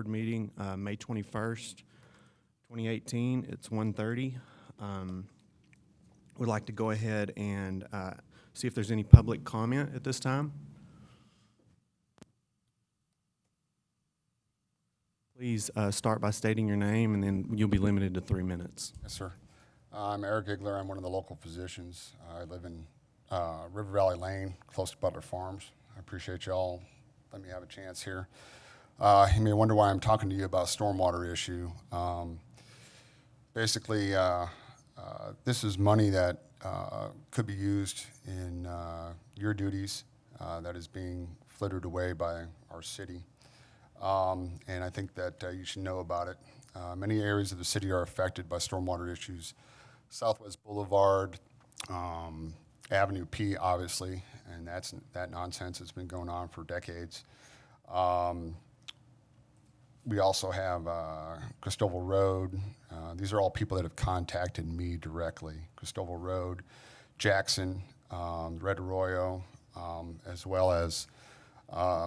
meeting, May 21st, 2018. It's 1:30. We'd like to go ahead and see if there's any public comment at this time. Please start by stating your name, and then you'll be limited to 3 minutes. Yes, sir. I'm Eric Igler. I'm one of the local physicians. I live in River Valley Lane, close to Butler Farms. I appreciate you all letting me have a chance here. You may wonder why I'm talking to you about a stormwater issue. Basically, this is money that could be used in your duties that is being flittered away by our city. And I think that you should know about it. Many areas of the city are affected by stormwater issues. Southwest Boulevard, Avenue P, obviously, and that nonsense has been going on for decades. We also have Cristobal Road. These are all people that have contacted me directly. Cristobal Road, Jackson, Red Arroyo, as well as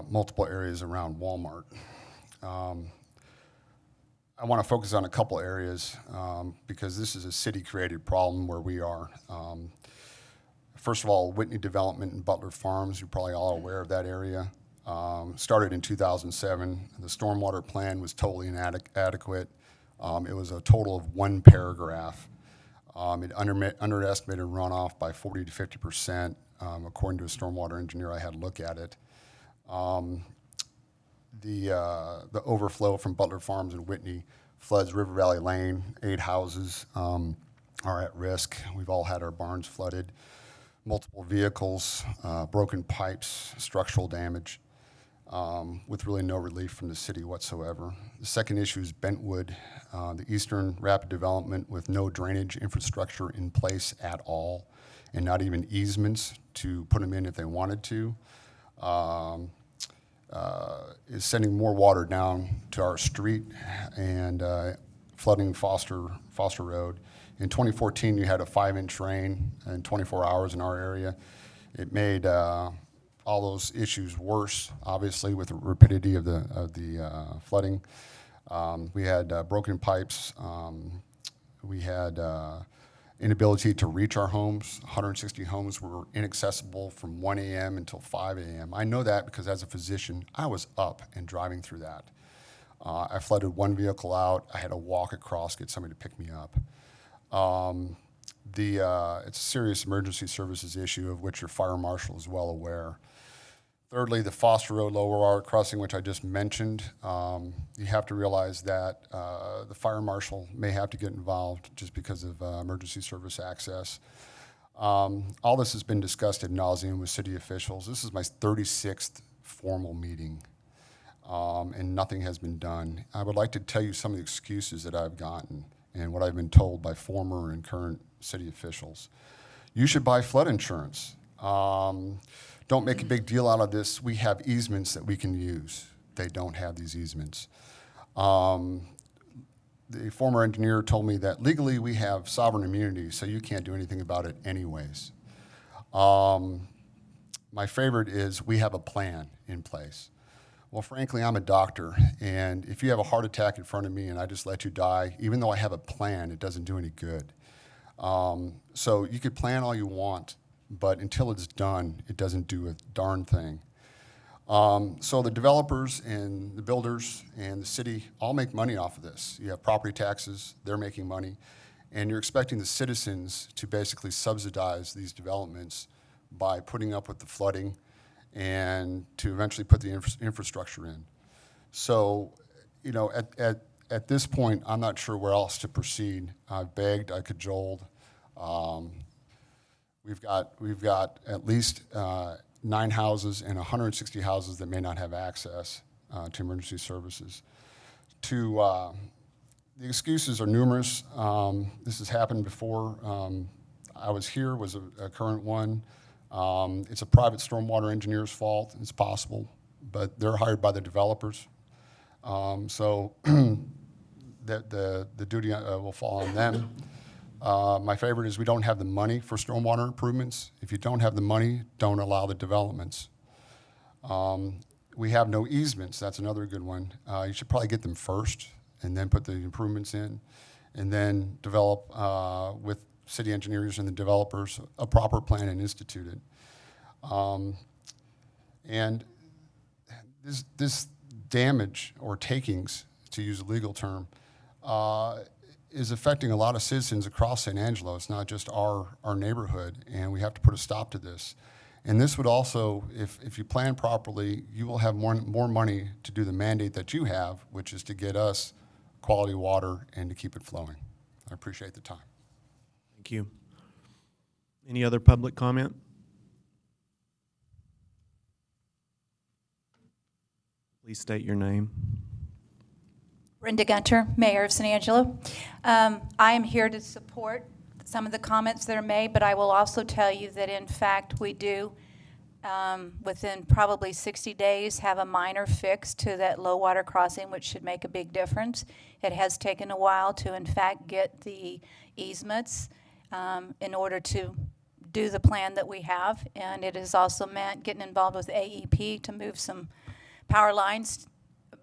multiple areas around Walmart. I want to focus on a couple areas because this is a city-created problem where we are. First of all, Whitney Development and Butler Farms, you're probably all aware of that area. Started in 2007. The stormwater plan was totally inadequate. It was a total of 1 paragraph. It underestimated runoff by 40 to 50%, according to a stormwater engineer I had a look at it. The overflow from Butler Farms and Whitney floods River Valley Lane. 8 houses are at risk. We've all had our barns flooded. Multiple vehicles, broken pipes, structural damage, with really no relief from the city whatsoever. The second issue is Bentwood, the eastern rapid development with no drainage infrastructure in place at all, and not even easements to put them in if they wanted to. Is sending more water down to our street and flooding Foster Road. In 2014, you had a 5-inch rain in 24 hours in our area. It made all those issues worse, obviously, with the rapidity of the flooding. We had broken pipes. We had inability to reach our homes. 160 homes were inaccessible from 1 a.m. until 5 a.m. I know that because as a physician, I was up and driving through that. I flooded 1 vehicle out. I had to walk across, get somebody to pick me up. It's a serious emergency services issue of which your fire marshal is well aware. Thirdly, the Foster Road Lower Arc crossing, which I just mentioned, you have to realize that the fire marshal may have to get involved just because of emergency service access. All this has been discussed ad nauseum with city officials. This is my 36th formal meeting, and nothing has been done. I would like to tell you some of the excuses that I've gotten and what I've been told by former and current city officials. You should buy flood insurance. Don't make a big deal out of this. We have easements that we can use. They don't have these easements. The former engineer told me that legally we have sovereign immunity, so you can't do anything about it anyways. My favorite is we have a plan in place. Well, frankly, I'm a doctor, and if you have a heart attack in front of me and I just let you die, even though I have a plan, it doesn't do any good. So you could plan all you want, but until it's done, it doesn't do a darn thing. So the developers and the builders and the city all make money off of this. You have property taxes, they're making money, and you're expecting the citizens to basically subsidize these developments by putting up with the flooding and to eventually put the infrastructure in. So, you know, at this point, I'm not sure where else to proceed. I've begged, I cajoled. We've got at least 9 houses and 160 houses that may not have access to emergency services. The excuses are numerous. This has happened before. I was here, was a current one. It's a private stormwater engineer's fault. It's possible, but they're hired by the developers. So the duty will fall on them. My favorite is we don't have the money for stormwater improvements. If you don't have the money, don't allow the developments. We have no easements. That's another good one. You should probably get them first and then put the improvements in, and then develop with city engineers and the developers a proper plan and institute it. And this damage or takings, to use a legal term, is affecting a lot of citizens across San Angelo. It's not just our neighborhood, and we have to put a stop to this. And this would also, if you plan properly, you will have more money to do the mandate that you have, which is to get us quality water and to keep it flowing. I appreciate the time. Thank you. Any other public comment? Please state your name. Brenda Gunter, Mayor of San Angelo. I am here to support some of the comments that are made, but I will also tell you that in fact we do, within probably 60 days, have a minor fix to that low water crossing, which should make a big difference. It has taken a while to in fact get the easements in order to do the plan that we have, and it has also meant getting involved with AEP to move some power lines,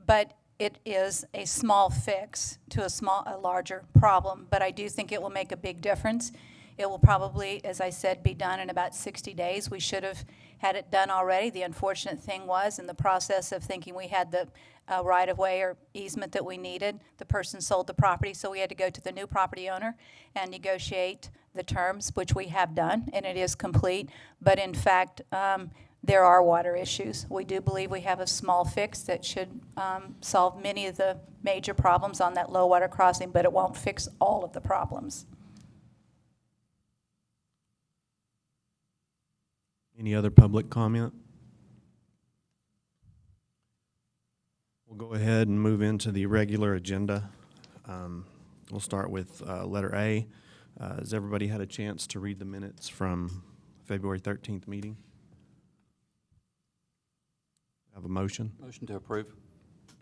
but it is a small fix to a larger problem, but I do think it will make a big difference. It will probably, as I said, be done in about 60 days. We should have had it done already. The unfortunate thing was, in the process of thinking we had the right-of-way or easement that we needed, the person sold the property, so we had to go to the new property owner and negotiate the terms, which we have done, and it is complete. But in fact, there are water issues. We do believe we have a small fix that should solve many of the major problems on that low water crossing, but it won't fix all of the problems. Any other public comment? We'll go ahead and move into the regular agenda. We'll start with letter A. Has everybody had a chance to read the minutes from February 13th meeting? Have a motion? Motion to approve.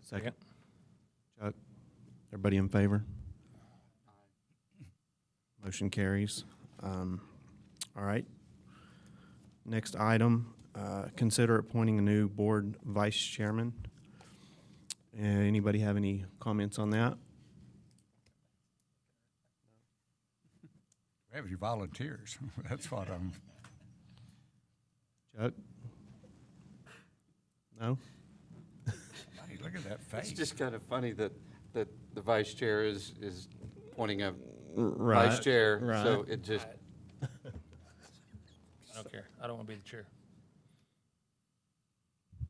Second. Chuck, everybody in favor? Motion carries. All right. Next item, consider appointing a new board vice chairman. Anybody have any comments on that? We have any volunteers? That's what I'm. Chuck? No? Hey, look at that face. It's just kind of funny that the vice chair is pointing a Right. vice chair, Right. so it just, I don't care. I don't want to be the chair. You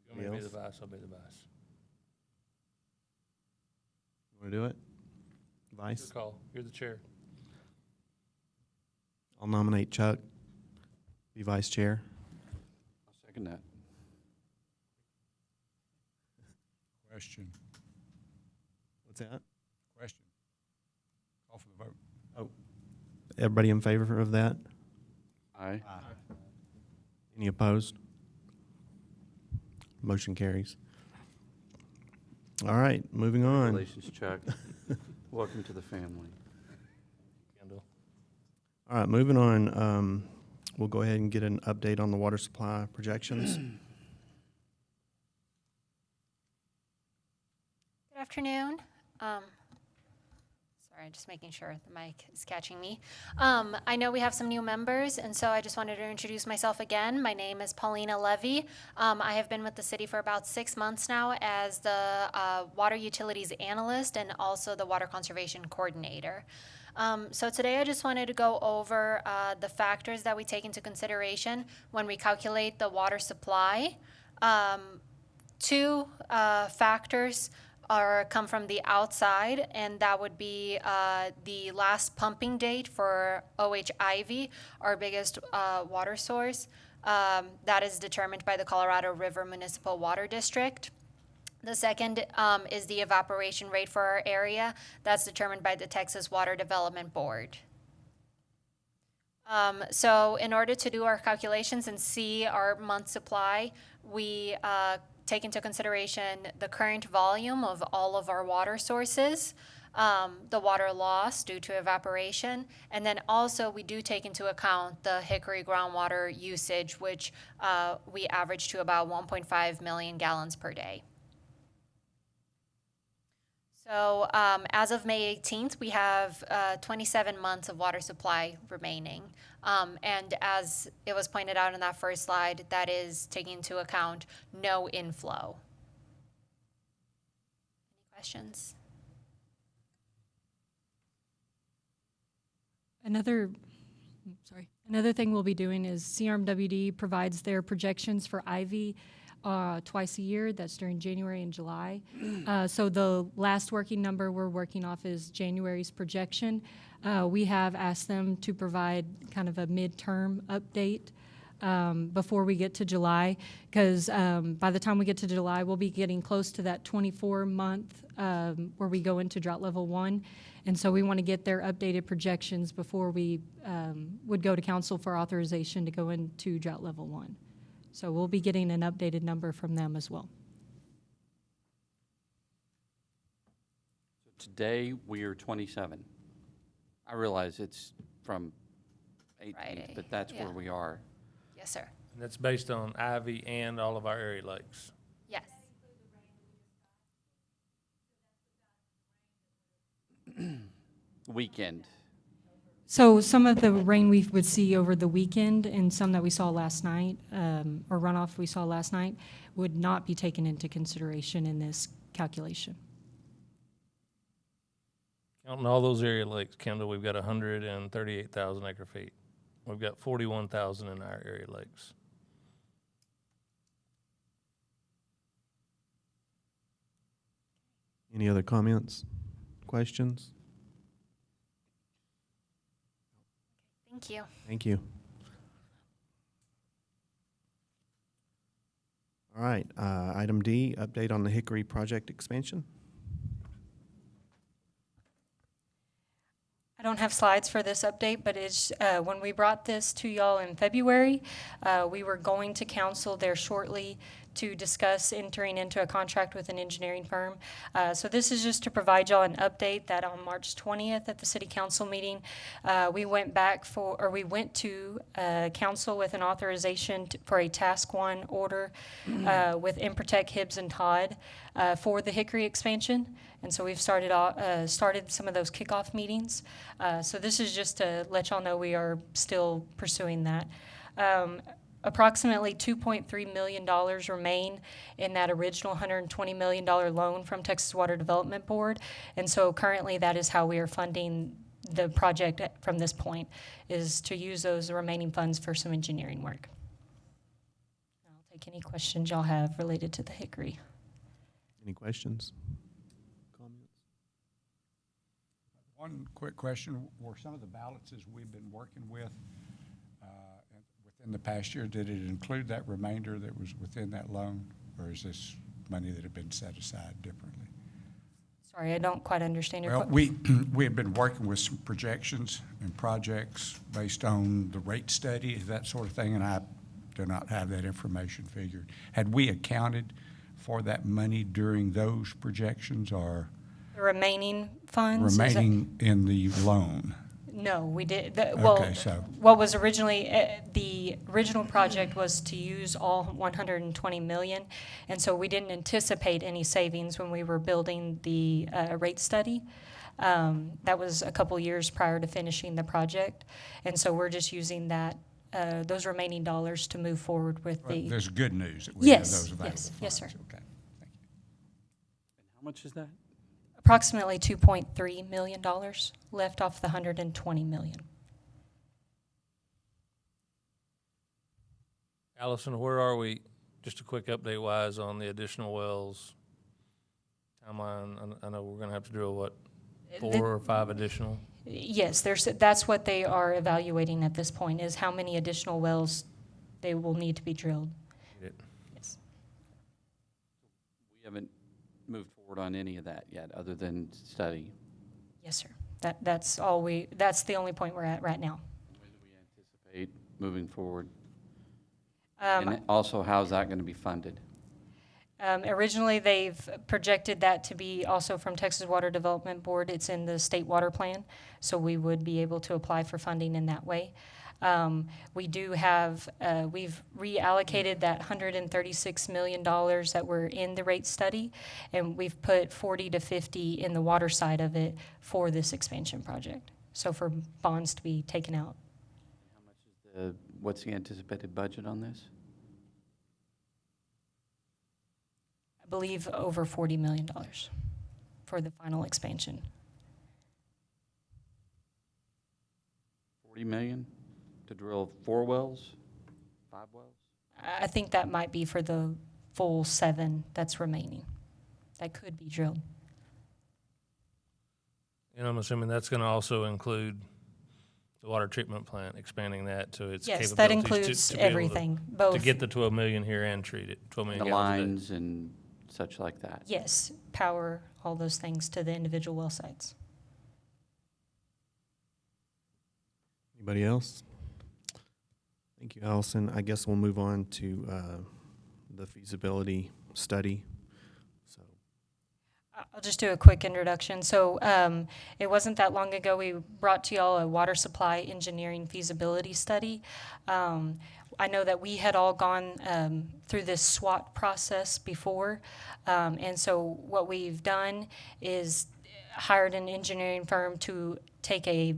want me to be the vice, I'll be the vice. Want to do it? Your Vice? call. You're the chair. I'll nominate Chuck, be vice chair. I'll second that. Question. What's that? Question. Call for the vote. Everybody in favor of that? Aye. Any opposed? Motion carries. All right, moving on. Congratulations, Chuck. Welcome to the family. Kendall. All right, moving on. We'll go ahead and get an update on the water supply projections. Good afternoon. Sorry, just making sure the mic is catching me. I know we have some new members, and so I just wanted to introduce myself again. My name is Paulina Levy. I have been with the city for about 6 months now as the water utilities analyst and also the water conservation coordinator. So today I just wanted to go over the factors that we take into consideration when we calculate the water supply. Two factors come from the outside, and that would be the last pumping date for OH Ivy, our biggest water source. That is determined by the Colorado River Municipal Water District. The second is the evaporation rate for our area. That's determined by the Texas Water Development Board. So in order to do our calculations and see our month supply, we take into consideration the current volume of all of our water sources, the water loss due to evaporation. And then also we do take into account the Hickory groundwater usage, which we average to about 1.5 million gallons per day. So as of May 18th, we have 27 months of water supply remaining. And as it was pointed out in that first slide, that is taking into account no inflow. Any questions? Another thing we'll be doing is CRMWD provides their projections for Ivy twice a year. That's during January and July. So the last working number we're working off is January's projection. We have asked them to provide kind of a midterm update before we get to July, because by the time we get to July, we'll be getting close to that 24-month where we go into drought level 1. And so we want to get their updated projections before we would go to council for authorization to go into drought level 1. So we'll be getting an updated number from them as well. Today, we are 27. I realize it's from 18th, Friday, but that's yeah. where we are. Yes, sir. And that's based on Ivy and all of our area lakes. Yes. Weekend. So some of the rain we would see over the weekend and some that we saw last night, or runoff we saw last night, would not be taken into consideration in this calculation. Counting all those area lakes, Kendall, we've got 138,000 acre feet. We've got 41,000 in our area lakes. Any other comments, questions? Thank you. Thank you. All right, item D, update on the Hickory project expansion. I don't have slides for this update, but it's, when we brought this to y'all in February, we were going to council there shortly to discuss entering into a contract with an engineering firm. So this is just to provide y'all an update that on March 20th at the city council meeting, we went to council with an authorization for a task 1 order with Improtec, Hibbs, and Todd for the Hickory expansion. And so we've started some of those kickoff meetings. So this is just to let y'all know we are still pursuing that. Approximately $2.3 million remain in that original $120 million loan from Texas Water Development Board. And so currently that is how we are funding the project from this point, is to use those remaining funds for some engineering work. I'll take any questions y'all have related to the Hickory. Any questions? Comments? One quick question, were some of the balances we've been working with within the past year, did it include that remainder that was within that loan? Or is this money that had been set aside differently? Sorry, I don't quite understand your Well, question. we have been working with some projections and projects based on the rate study, that sort of thing, and I do not have that information figured. Had we accounted for that money during those projections, or The remaining funds? Is that- remaining in the loan? No, we did. Okay, so- What was originally, the original project was to use all 120 million, and so we didn't anticipate any savings when we were building the rate study. That was a couple years prior to finishing the project, and so we're just using that, those remaining dollars to move forward with Well, the. there's good news that we have Yes, those available yes, funds. yes, sir. Okay, thank you. And how much is that? Approximately $2.3 million left off the 120 million. Allison, where are we, just a quick update wise on the additional wells timeline? I know we're gonna have to drill, what, 4 or 5 additional? Yes, that's what they are evaluating at this point, is how many additional wells they will need to be drilled. Yes. We haven't moved forward on any of that yet, other than study. Yes, sir. That's the only point we're at right now. When do we anticipate moving forward? And also, how's that going to be funded? Originally, they've projected that to be also from Texas Water Development Board. It's in the state water plan, so we would be able to apply for funding in that way. We do have, we've reallocated that $136 million that were in the rate study, and we've put 40 to 50 in the water side of it for this expansion project. So for bonds to be taken out. What's the anticipated budget on this? I believe over $40 million for the final expansion. 40 million to drill 4 wells, 5 wells? I think that might be for the full 7 that's remaining. That could be drilled. And I'm assuming that's going to also include the water treatment plant, expanding that to its capabilities. Yes, that includes to be able to- everything, both. To get the 12 million here and treat it, 12 million The gallons a day. lines and such like that? Yes, power, all those things to the individual well sites. Anybody else? Thank you, Allison. I guess we'll move on to the feasibility study. So, I'll just do a quick introduction. So it wasn't that long ago we brought to y'all a water supply engineering feasibility study. I know that we had all gone through this SWOT process before. And so what we've done is hired an engineering firm to take a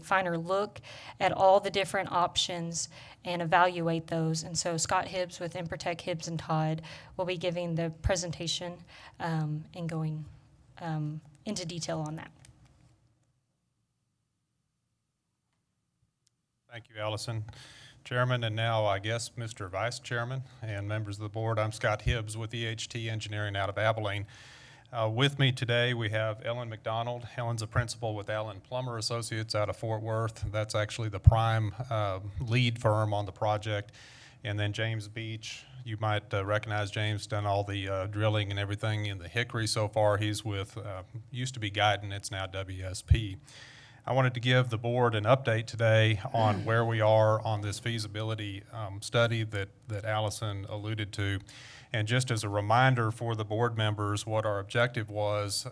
finer look at all the different options and evaluate those. And so Scott Hibbs with Improtech Hibbs and Todd will be giving the presentation and going into detail on that. Thank you, Allison. Chairman, and now I guess Mr. Vice Chairman and members of the board, I'm Scott Hibbs with EHT Engineering out of Abilene. With me today, we have Ellen McDonald. Ellen's a principal with Allen Plummer Associates out of Fort Worth. That's actually the prime lead firm on the project. And then James Beach, you might recognize James, done all the drilling and everything in the Hickory so far. He's with, used to be Guyton, it's now WSP. I wanted to give the board an update today on where we are on this feasibility study that Allison alluded to. And just as a reminder for the board members, what our objective was,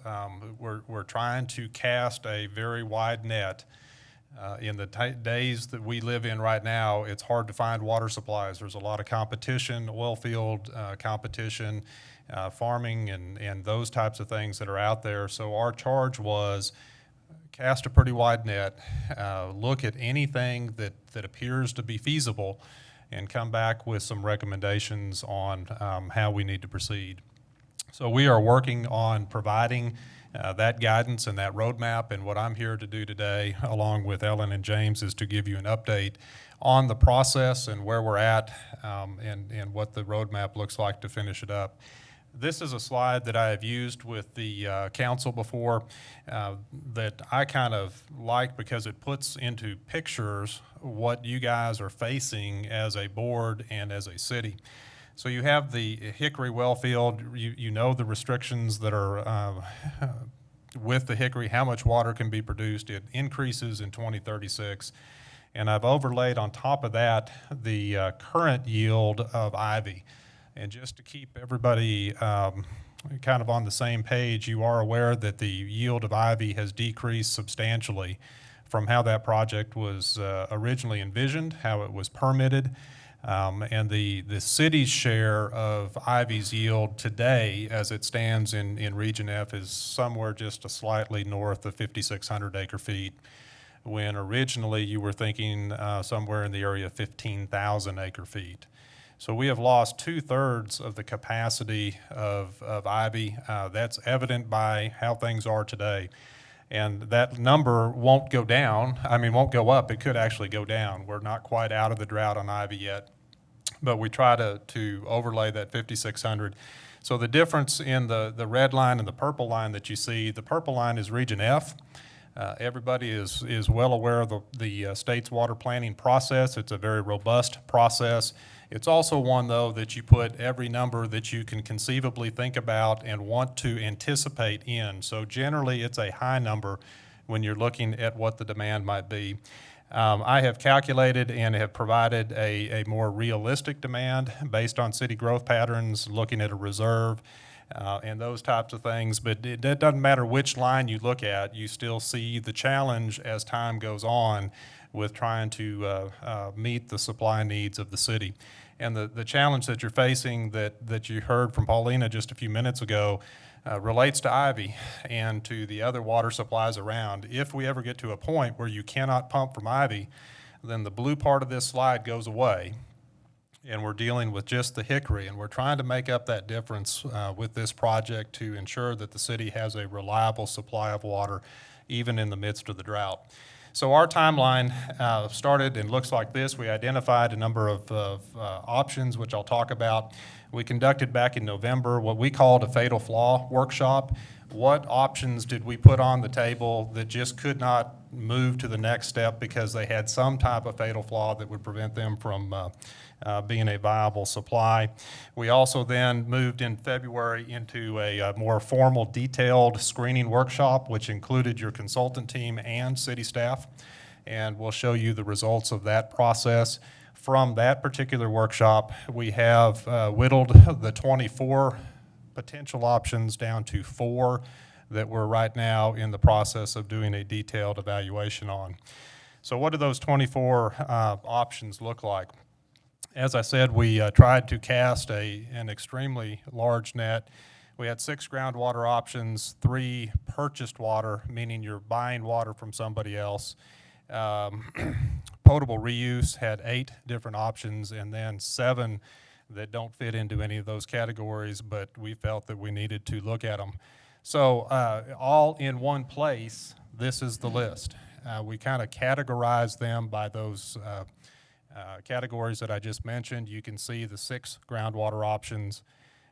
we're trying to cast a very wide net. In the days that we live in right now, it's hard to find water supplies. There's a lot of competition, oil field competition, farming, and those types of things that are out there. So our charge was cast a pretty wide net, look at anything that appears to be feasible, and come back with some recommendations on how we need to proceed. So we are working on providing that guidance and that roadmap, and what I'm here to do today, along with Ellen and James, is to give you an update on the process and where we're at and what the roadmap looks like to finish it up. This is a slide that I have used with the council before that I kind of like because it puts into pictures what you guys are facing as a board and as a city. So you have the Hickory well field. You know the restrictions that are with the Hickory, how much water can be produced. It increases in 2036. And I've overlaid on top of that the current yield of Ivy. And just to keep everybody kind of on the same page, you are aware that the yield of Ivy has decreased substantially from how that project was originally envisioned, how it was permitted, and the city's share of Ivy's yield today, as it stands in Region F, is somewhere just a slightly north of 5,600 acre feet, when originally you were thinking somewhere in the area of 15,000 acre feet. So we have lost 2/3 of the capacity of Ivy. That's evident by how things are today. And that number won't go down. I mean, won't go up. It could actually go down. We're not quite out of the drought on Ivy yet. But we try to overlay that 5,600. So the difference in the red line and the purple line that you see, the purple line is Region F. Everybody is well aware of the state's water planning process. It's a very robust process. It's also one, though, that you put every number that you can conceivably think about and want to anticipate in. So generally, it's a high number when you're looking at what the demand might be. I have calculated and have provided a more realistic demand based on city growth patterns, looking at a reserve, and those types of things. But it doesn't matter which line you look at, you still see the challenge as time goes on with trying to meet the supply needs of the city. And the challenge that you're facing that you heard from Paulina just a few minutes ago relates to Ivy and to the other water supplies around. If we ever get to a point where you cannot pump from Ivy, then the blue part of this slide goes away, and we're dealing with just the Hickory, and we're trying to make up that difference with this project to ensure that the city has a reliable supply of water even in the midst of the drought. So our timeline started and looks like this. We identified a number of options, which I'll talk about. We conducted back in November what we called a fatal flaw workshop. What options did we put on the table that just could not move to the next step because they had some type of fatal flaw that would prevent them from being a viable supply? We also then moved in February into a more formal, detailed screening workshop, which included your consultant team and city staff, and we'll show you the results of that process. From that particular workshop, we have whittled the 24 potential options down to 4 that we're right now in the process of doing a detailed evaluation on. So what do those 24 options look like? As I said, we tried to cast an extremely large net. We had 6 groundwater options, 3 purchased water, meaning you're buying water from somebody else. Potable reuse had 8 different options, and then 7 that don't fit into any of those categories, but we felt that we needed to look at them. So all in one place, this is the list. We kind of categorize them by those categories that I just mentioned. You can see the 6 groundwater options.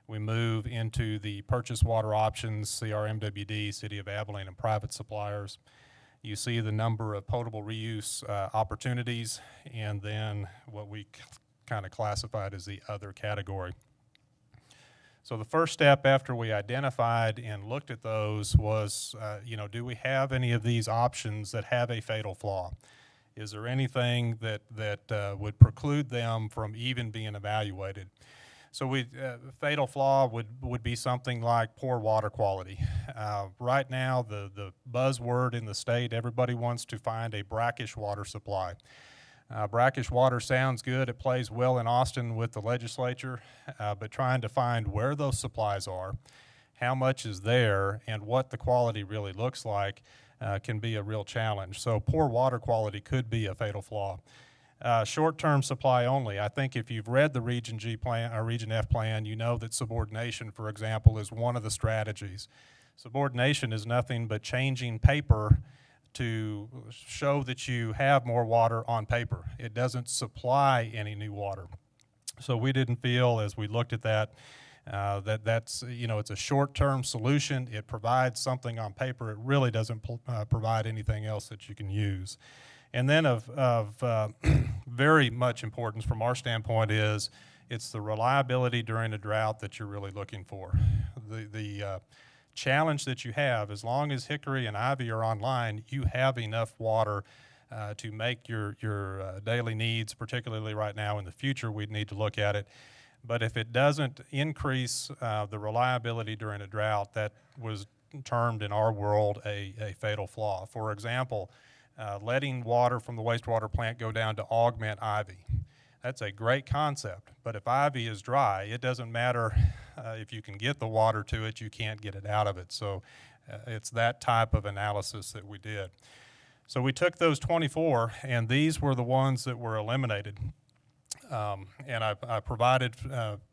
We move into the purchase water options, CRMWD, City of Abilene, and private suppliers. You see the number of potable reuse opportunities, and then what we kind of classified as the other category. So the first step after we identified and looked at those was, do we have any of these options that have a fatal flaw? Is there anything that would preclude them from even being evaluated? So fatal flaw would be something like poor water quality. Right now, the buzzword in the state, everybody wants to find a brackish water supply. Brackish water sounds good. It plays well in Austin with the legislature, but trying to find where those supplies are, how much is there, and what the quality really looks like can be a real challenge. So poor water quality could be a fatal flaw. Short-term supply only. I think if you've read the Region G plan or Region F plan, you know that subordination, for example, is one of the strategies. Subordination is nothing but changing paper to show that you have more water on paper. It doesn't supply any new water. So we didn't feel, as we looked at that, that's it's a short-term solution. It provides something on paper. It really doesn't provide anything else that you can use. And then of very much importance from our standpoint is it's the reliability during a drought that you're really looking for. The challenge that you have, as long as Hickory and Ivy are online, you have enough water to make your daily needs, particularly right now. In the future, we'd need to look at it. But if it doesn't increase the reliability during a drought, that was termed in our world a fatal flaw. For example, letting water from the wastewater plant go down to augment Ivy. That's a great concept, but if Ivy is dry, it doesn't matter if you can get the water to it, you can't get it out of it. So it's that type of analysis that we did. So we took those 24, and these were the ones that were eliminated. And I provided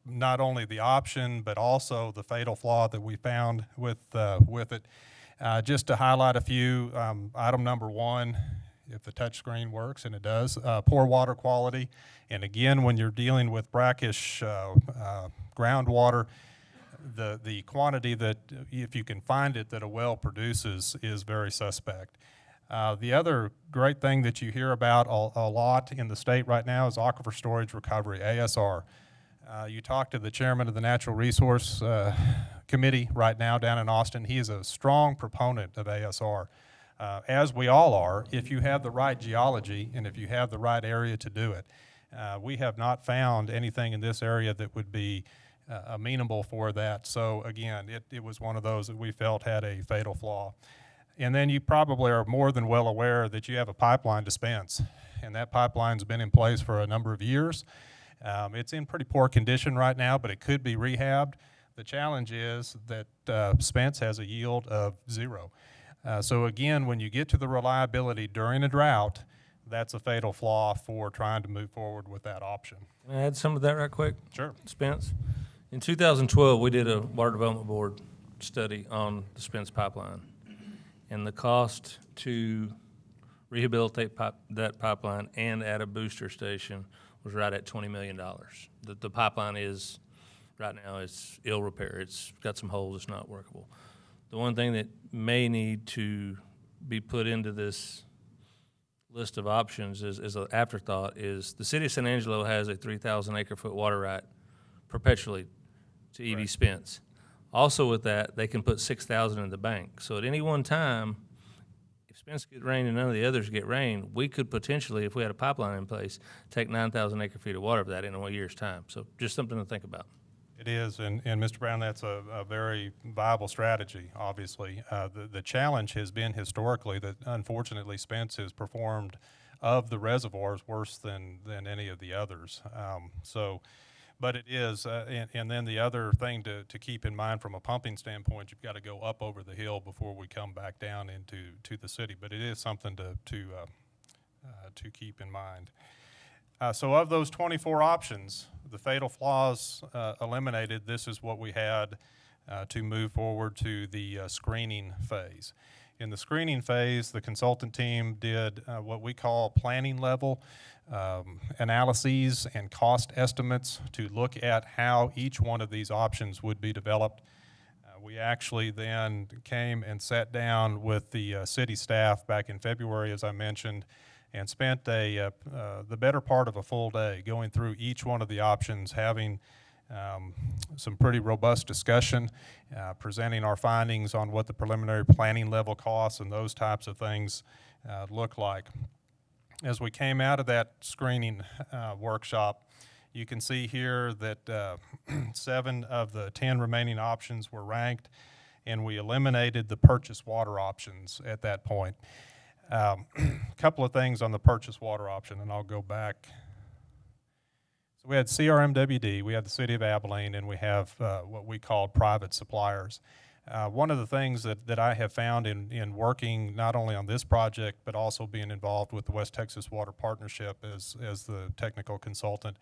not only the option, but also the fatal flaw that we found with it. Just to highlight a few, item number 1, if the touch screen works, and it does, poor water quality. And again, when you're dealing with brackish groundwater, the quantity that, if you can find it, that a well produces is very suspect. The other great thing that you hear about a lot in the state right now is aquifer storage recovery, ASR. You talk to the chairman of the Natural Resource Committee right now down in Austin. He is a strong proponent of ASR. as we all are, if you have the right geology and if you have the right area to do it. We have not found anything in this area that would be amenable for that. So again, it was one of those that we felt had a fatal flaw. And then you probably are more than well aware that you have a pipeline dispense, and that pipeline's been in place for a number of years. It's in pretty poor condition right now, but it could be rehabbed. The challenge is that Spence has a yield of 0. So again, when you get to the reliability during a drought, that's a fatal flaw for trying to move forward with that option. Can I add some of that right quick? Sure. Spence? In 2012, we did a Water Development Board study on the Spence pipeline. And the cost to rehabilitate that pipeline and add a booster station was right at $20 million. The pipeline is, right now, it's ill repair. It's got some holes, it's not workable. The one thing that may need to be put into this list of options as an afterthought is the city of San Angelo has a 3,000 acre-foot water right perpetually to EV Spence. Also with that, they can put 6,000 in the bank. So at any one time, if Spence get rain and none of the others get rain, we could potentially, if we had a pipeline in place, take 9,000 acre feet of water for that in a year's time. So just something to think about. It is, and Mr. Brown, that's a very viable strategy, obviously. The challenge has been historically that unfortunately Spence has performed of the reservoirs worse than any of the others. But it is, and then the other thing to keep in mind from a pumping standpoint, you've got to go up over the hill before we come back down into the city. But it is something to keep in mind. So of those 24 options, the fatal flaws eliminated, this is what we had to move forward to the screening phase. In the screening phase, the consultant team did what we call planning level analyses and cost estimates to look at how each one of these options would be developed. We actually then came and sat down with the city staff back in February, as I mentioned, and spent the better part of a full day going through each one of the options, having some pretty robust discussion, presenting our findings on what the preliminary planning level costs and those types of things look like. As we came out of that screening workshop, you can see here that 7 of the 10 remaining options were ranked, and we eliminated the purchased water options at that point. A couple of things on the purchased water option, and I'll go back. So we had CRMWD, we had the City of Abilene, and we have what we call private suppliers. One of the things that I have found in working not only on this project, but also being involved with the West Texas Water Partnership as the technical consultant,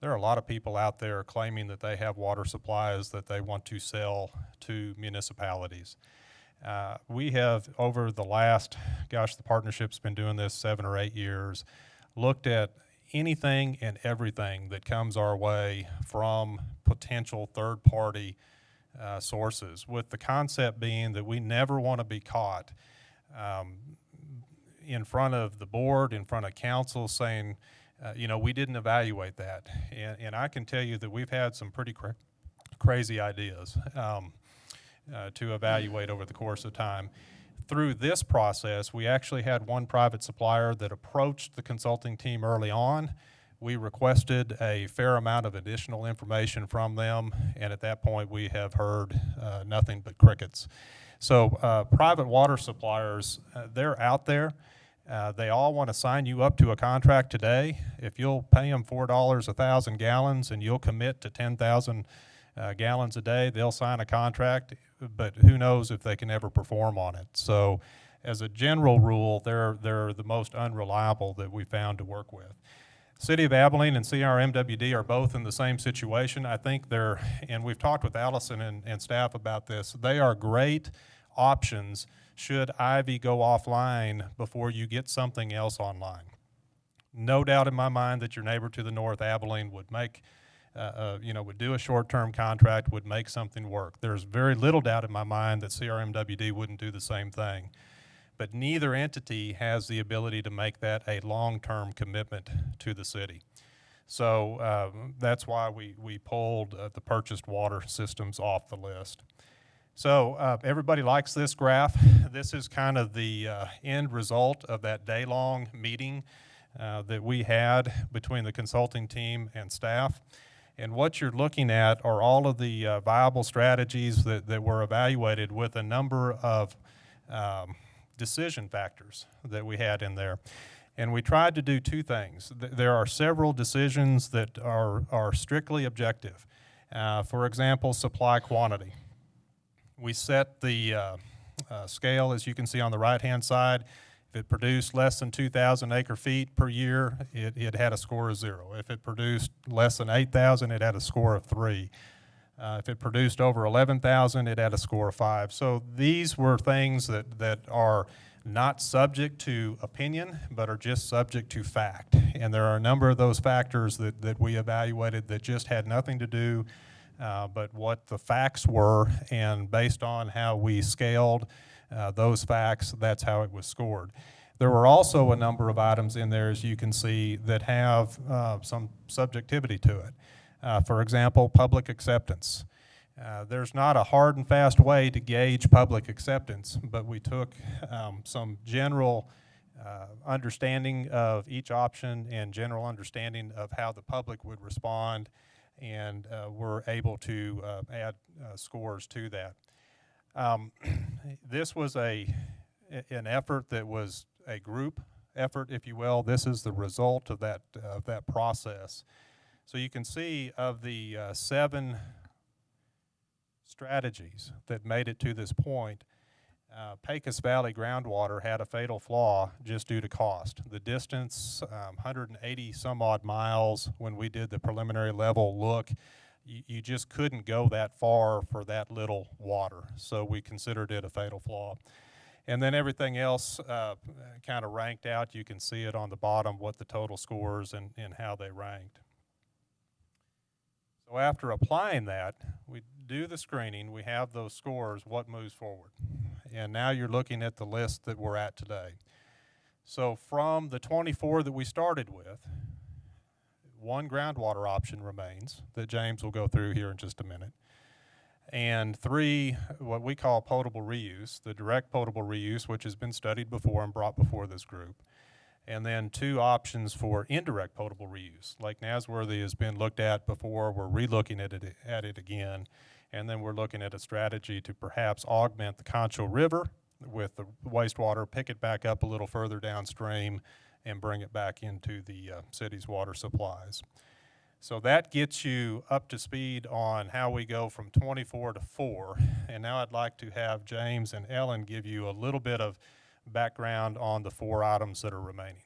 there are a lot of people out there claiming that they have water supplies that they want to sell to municipalities. We have, over the last, the partnership's been doing this 7 or 8 years, looked at anything and everything that comes our way from potential third-party sources, with the concept being that we never want to be caught in front of the board, in front of council, saying, we didn't evaluate that. And I can tell you that we've had some pretty crazy ideas to evaluate over the course of time. Through this process, we actually had one private supplier that approached the consulting team early on. We requested a fair amount of additional information from them, and at that point we have heard nothing but crickets. So private water suppliers, they're out there. They all want to sign you up to a contract today. If you'll pay them $4 a thousand gallons and you'll commit to 10,000 gallons a day, they'll sign a contract, but who knows if they can ever perform on it. So as a general rule, they're the most unreliable that we found to work with. City of Abilene and CRMWD are both in the same situation. I think they're, and we've talked with Allison and staff about this, they are great options should Ivy go offline before you get something else online. No doubt in my mind that your neighbor to the north, Abilene, would make would do a short-term contract, would make something work. There's very little doubt in my mind that CRMWD wouldn't do the same thing. But neither entity has the ability to make that a long-term commitment to the city. So that's why we pulled the purchased water systems off the list. So everybody likes this graph. This is kind of the end result of that day-long meeting that we had between the consulting team and staff. And what you're looking at are all of the viable strategies that were evaluated with a number of decision factors that we had in there. And we tried to do two things. There are several decisions that are strictly objective. For example, supply quantity. We set the scale, as you can see on the right-hand side. If it produced less than 2,000 acre-feet per year, it had a score of 0. If it produced less than 8,000, it had a score of 3. If it produced over 11,000, it had a score of 5. So these were things that are not subject to opinion, but are just subject to fact. And there are a number of those factors that we evaluated that just had nothing to do but what the facts were, and based on how we scaled those facts, that's how it was scored. There were also a number of items in there, as you can see, that have some subjectivity to it. For example, public acceptance. There's not a hard and fast way to gauge public acceptance, but we took some general understanding of each option and general understanding of how the public would respond, and were able to add scores to that. This was an effort that was a group effort, if you will. This is the result of that process. So you can see of the 7 strategies that made it to this point, Pecos Valley groundwater had a fatal flaw just due to cost. The distance, 180 some odd miles when we did the preliminary level look, you just couldn't go that far for that little water. So we considered it a fatal flaw. And then everything else kind of ranked out. You can see it on the bottom, what the total scores and how they ranked. So after applying that, we do the screening, we have those scores, what moves forward? And now you're looking at the list that we're at today. So from the 24 that we started with, 1 groundwater option remains that James will go through here in just a minute. And 3, what we call potable reuse, the direct potable reuse, which has been studied before and brought before this group. And then 2 options for indirect potable reuse. Lake Nasworthy has been looked at before. We're re-looking at it again. And then we're looking at a strategy to perhaps augment the Concho River with the wastewater, pick it back up a little further downstream, and bring it back into the city's water supplies. So that gets you up to speed on how we go from 24 to 4. And now I'd like to have James and Ellen give you a little bit of background on the 4 items that are remaining.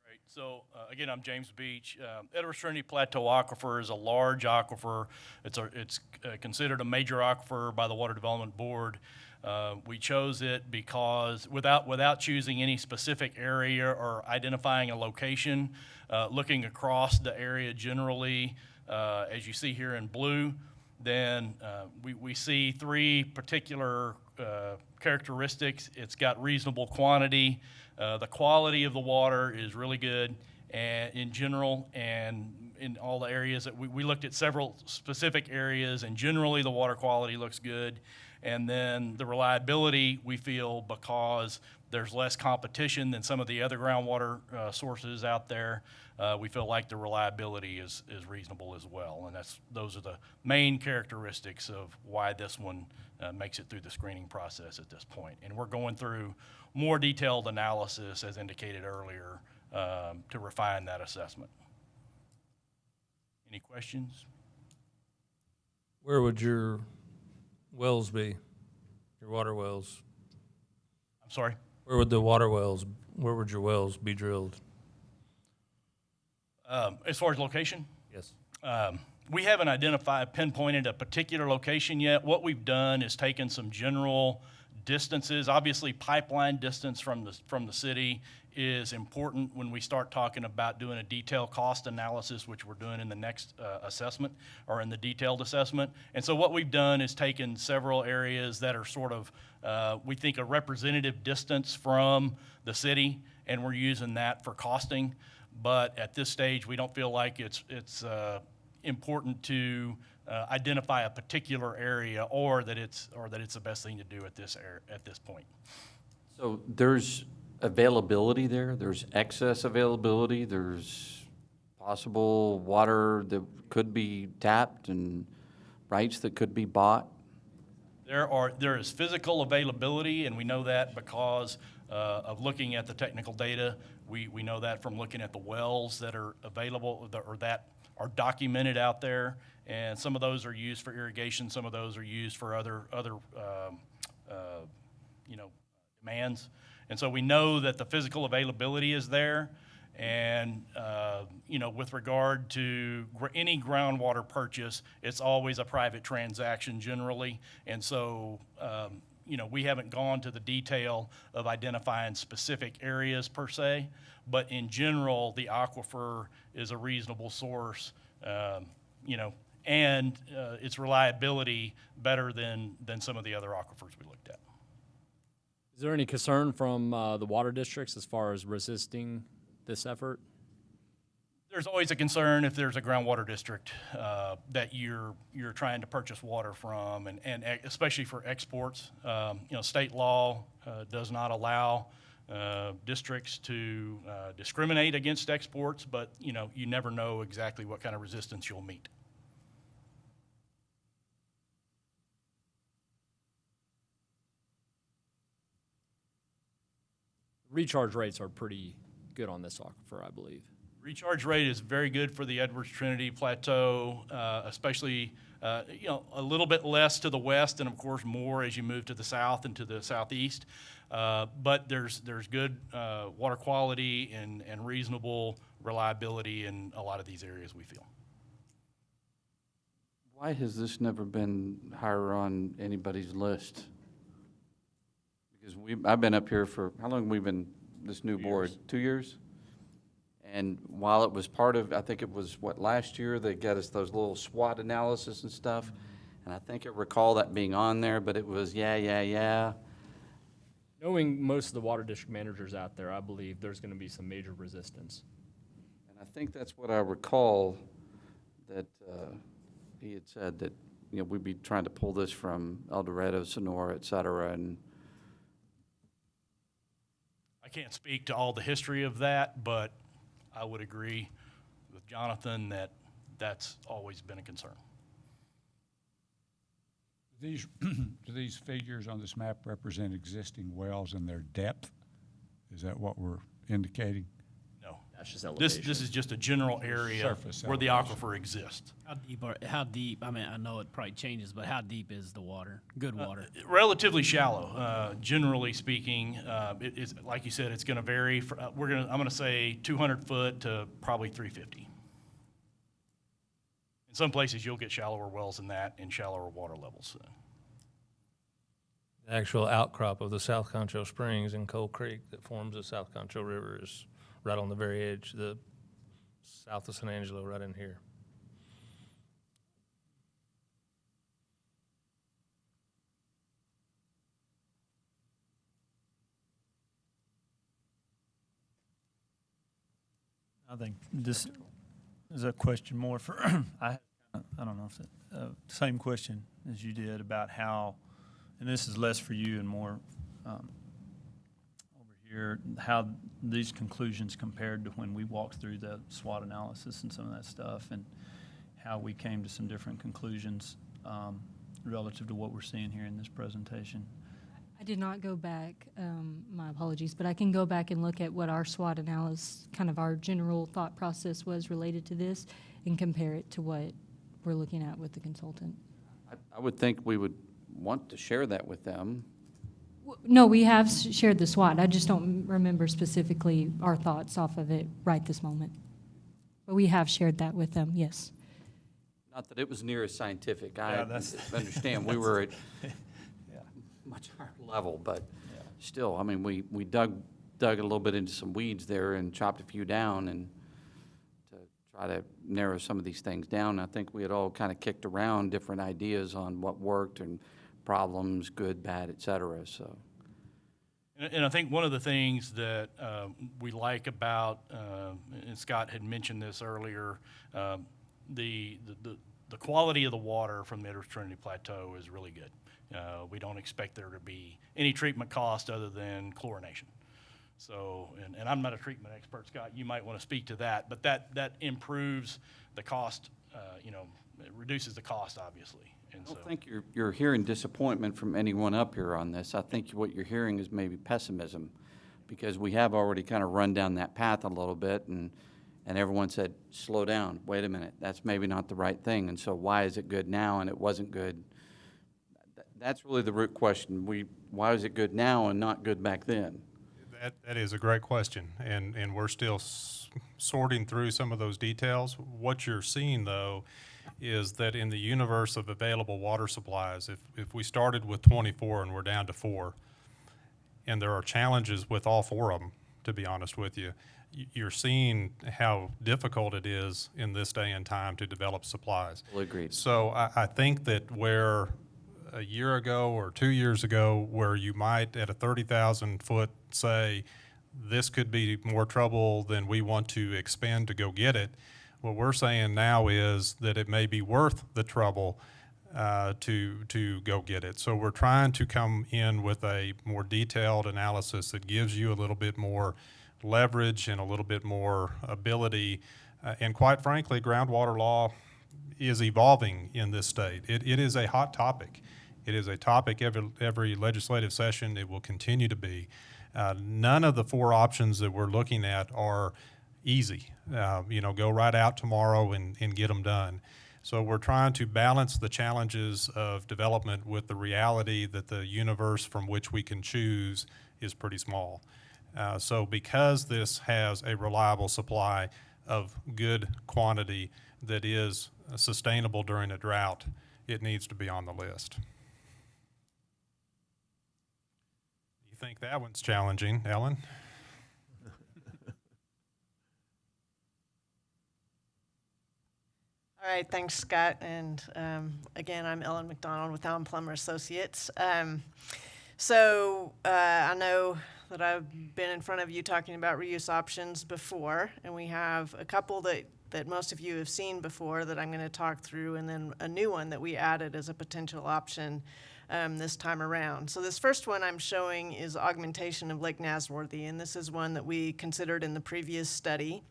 Great. So again, I'm James Beach. Edwards Trinity Plateau Aquifer is a large aquifer. It's considered a major aquifer by the Water Development Board. We chose it because without choosing any specific area or identifying a location, looking across the area generally, as you see here in blue, then we see 3 particular characteristics. It's got reasonable quantity. The quality of the water is really good, and in general, and in all the areas that we looked at several specific areas, and generally the water quality looks good. And then the reliability, we feel, because there's less competition than some of the other groundwater sources out there, we feel like the reliability is reasonable as well. And those are the main characteristics of why this one makes it through the screening process at this point. And we're going through more detailed analysis, as indicated earlier, to refine that assessment. Any questions? Where would your wells be, your water wells? I'm sorry? Where would your wells be drilled? As far as location? Yes. We haven't pinpointed a particular location yet. What we've done is taken some general distances. Obviously, pipeline distance from the city is important when we start talking about doing a detailed cost analysis, which we're doing in the next assessment, or in the detailed assessment. And so what we've done is taken several areas that are sort of, we think, a representative distance from the city, and we're using that for costing. But at this stage, we don't feel like it's important to identify a particular area or that it's the best thing to do at this point. So there's availability there, there's excess availability, there's possible water that could be tapped and rights that could be bought. There is physical availability, and we know that because of looking at the technical data. We know that from looking at the wells that are available or that are documented out there, and some of those are used for irrigation, some of those are used for other demands. And so we know that the physical availability is there, and with regard to any groundwater purchase, it's always a private transaction generally, and so we haven't gone to the detail of identifying specific areas per se, but in general, the aquifer is a reasonable source, and its reliability better than some of the other aquifers we looked at. Is there any concern from the water districts as far as resisting this effort? There's always a concern if there's a groundwater district that you're trying to purchase water from, and especially for exports. State law does not allow districts to discriminate against exports, but you never know exactly what kind of resistance you'll meet. Recharge rates are pretty good on this aquifer, I believe. Recharge rate is very good for the Edwards Trinity Plateau, especially a little bit less to the west, and of course more as you move to the south and to the southeast. But there's good water quality and reasonable reliability in a lot of these areas, we feel. Why has this never been higher on anybody's list? Because I've been up here for, how long have we been, this new board? 2 years? And while it was part of, I think it was, last year, they got us those little SWOT analysis and stuff. And I think I recall that being on there, but it was yeah. Knowing most of the water district managers out there, I believe there's going to be some major resistance. And I think that's what I recall, that he had said that, we'd be trying to pull this from El Dorado, Sonora, et cetera, and I can't speak to all the history of that, but I would agree with Jonathan that that's always been a concern. Do these figures on this map represent existing wells and their depth? Is that what we're indicating? No. That's just elevation. This is just a general area Surface where the elevation. aquifer exists. How deep, I mean, I know it probably changes, but how deep is the water? Good water? Relatively shallow, generally speaking. It's, like you said, it's going to vary. I'm going to say 200 foot to probably 350. In some places, you'll get shallower wells than that and shallower water levels. The actual outcrop of the South Concho Springs in Coal Creek that forms the South Concho River is right on the very edge, the south of San Angelo, right in here. I think this is a question more for, I don't know if it's the same question as you did about how, and this is less for you and more over here, how these conclusions compared to when we walked through the SWOT analysis and some of that stuff, and how we came to some different conclusions relative to what we're seeing here in this presentation. I did not go back, my apologies, but I can go back and look at what our SWOT analysis, kind of our general thought process was related to this, and compare it to what we're looking at with the consultant. I would think we would want to share that with them. No, we have shared the SWOT. I just don't remember specifically our thoughts off of it right this moment. But we have shared that with them, yes. Not that it was near as scientific. Yeah, I understand we were at much higher level, but still, I mean, we dug a little bit into some weeds there and chopped a few down and to try to narrow some of these things down. I think we had all kind of kicked around different ideas on what worked and problems, good, bad, et cetera, so. And I think one of the things that we like about, and Scott had mentioned this earlier, the the quality of the water from the Edwards Trinity Plateau is really good. We don't expect there to be any treatment cost other than chlorination. So, and I'm not a treatment expert, Scott, you might want to speak to that, but that improves the cost, you know, it reduces the cost, obviously. And I don't think you're hearing disappointment from anyone up here on this. I think what you're hearing is maybe pessimism, because we have already kind of run down that path a little bit, and everyone said, slow down, wait a minute, that's maybe not the right thing, and so why is it good now and it wasn't good? That's really the root question. Why is it good now and not good back then? That is a great question, and we're still sorting through some of those details. What you're seeing, though, is that in the universe of available water supplies, if we started with 24 and we're down to 4, and there are challenges with all 4 of them, to be honest with you, you're seeing how difficult it is in this day and time to develop supplies. Well, agreed. So I think that where a year ago or 2 years ago, where you might at a 30,000 foot say, this could be more trouble than we want to expend to go get it, what we're saying now is that it may be worth the trouble to go get it. So we're trying to come in with a more detailed analysis that gives you a little bit more leverage and a little bit more ability. And quite frankly, groundwater law is evolving in this state. It is a hot topic. It is a topic every legislative session. It will continue to be. None of the 4 options that we're looking at are easy. You know, go right out tomorrow and get them done. So we're trying to balance the challenges of development with the reality that the universe from which we can choose is pretty small. So because this has a reliable supply of good quantity that is sustainable during a drought, it needs to be on the list. You think that one's challenging, Ellen? All right, thanks, Scott. And again, I'm Ellen McDonald with Allen Plummer Associates. So I know that I've been in front of you talking about reuse options before, and we have a couple that most of you have seen before that I'm going to talk through, and then a new one that we added as a potential option this time around. So this first one I'm showing is augmentation of Lake Nasworthy, and this is one that we considered in the previous study.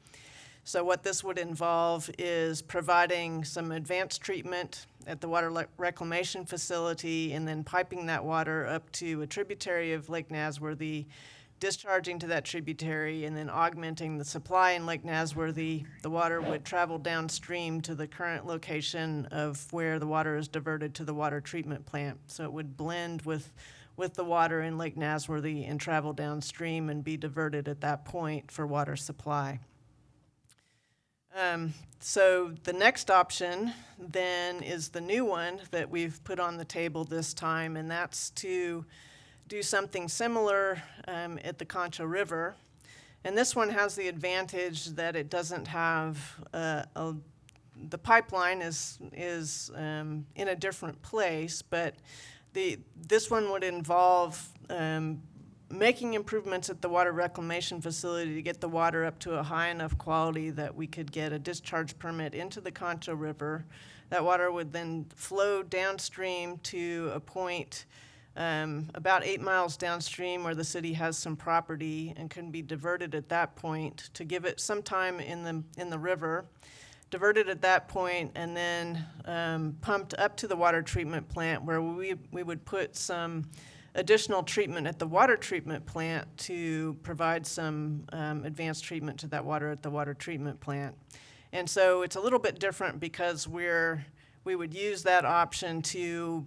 So what this would involve is providing some advanced treatment at the water reclamation facility and then piping that water up to a tributary of Lake Nasworthy, discharging to that tributary, and then augmenting the supply in Lake Nasworthy. The water would travel downstream to the current location of where the water is diverted to the water treatment plant. So it would blend with the water in Lake Nasworthy and travel downstream and be diverted at that point for water supply. So the next option then is the new one that we've put on the table this time, and that's to do something similar at the Concho River. And this one has the advantage that it doesn't have the pipeline is in a different place, but this one would involve making improvements at the water reclamation facility to get the water up to a high enough quality that we could get a discharge permit into the Concho River. That water would then flow downstream to a point about 8 miles downstream where the city has some property and can be diverted at that point to give it some time in the river, diverted at that point, and then pumped up to the water treatment plant where we would put some additional treatment at the water treatment plant to provide some advanced treatment to that water at the water treatment plant. And so it's a little bit different because we would use that option to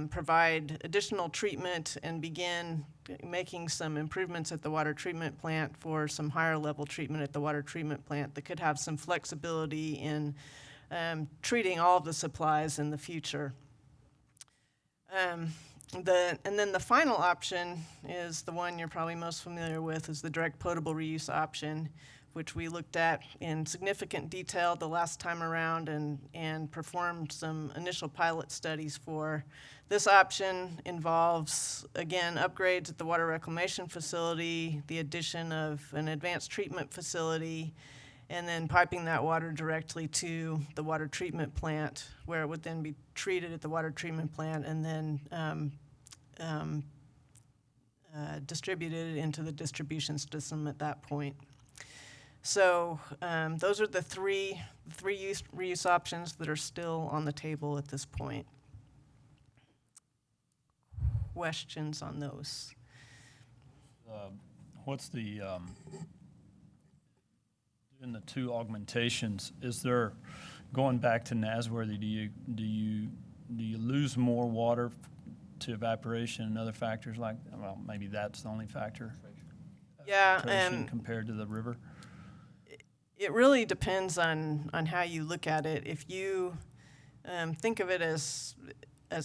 provide additional treatment and begin making some improvements at the water treatment plant for some higher level treatment at the water treatment plant that could have some flexibility in treating all of the supplies in the future. And then the final option is the one you're probably most familiar with, is the direct potable reuse option, which we looked at in significant detail the last time around and performed some initial pilot studies for. This option involves, again, upgrades at the water reclamation facility, the addition of an advanced treatment facility, and then piping that water directly to the water treatment plant, where it would then be treated at the water treatment plant and then distributed into the distribution system at that point. So those are the three reuse options that are still on the table at this point. Questions on those? What's the, in the two augmentations, is there, going back to Nasworthy, do you lose more water to evaporation and other factors like, well, maybe that's the only factor? Yeah. Filtration compared to the river? It really depends on how you look at it. If you think of it as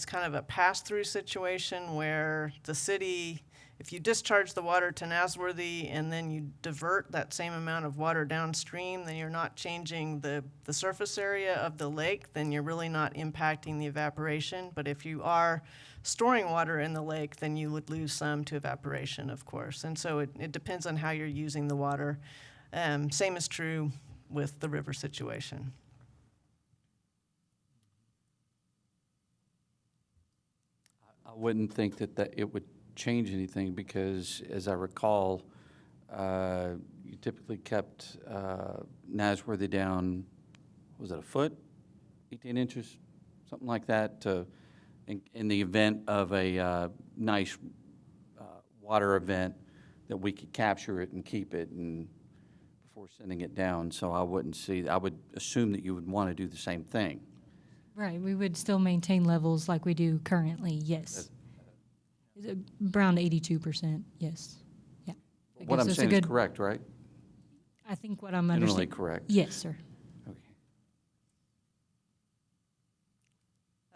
kind of a pass-through situation where the city, if you discharge the water to Nasworthy and then you divert that same amount of water downstream, then you're not changing the surface area of the lake, then you're really not impacting the evaporation. But if you are storing water in the lake, then you would lose some to evaporation, of course. And so it depends on how you're using the water. Same is true with the river situation. I wouldn't think that it would change anything because, as I recall, you typically kept Nasworthy down, was it a foot, 18 inches, something like that, in the event of a nice water event that we could capture it and keep it and before sending it down. So I would assume that you would want to do the same thing. Right, we would still maintain levels like we do currently, yes. Around 82%, yes. Yeah. What I'm saying is correct, right? I think what I'm Generally understanding. correct. Yes, sir.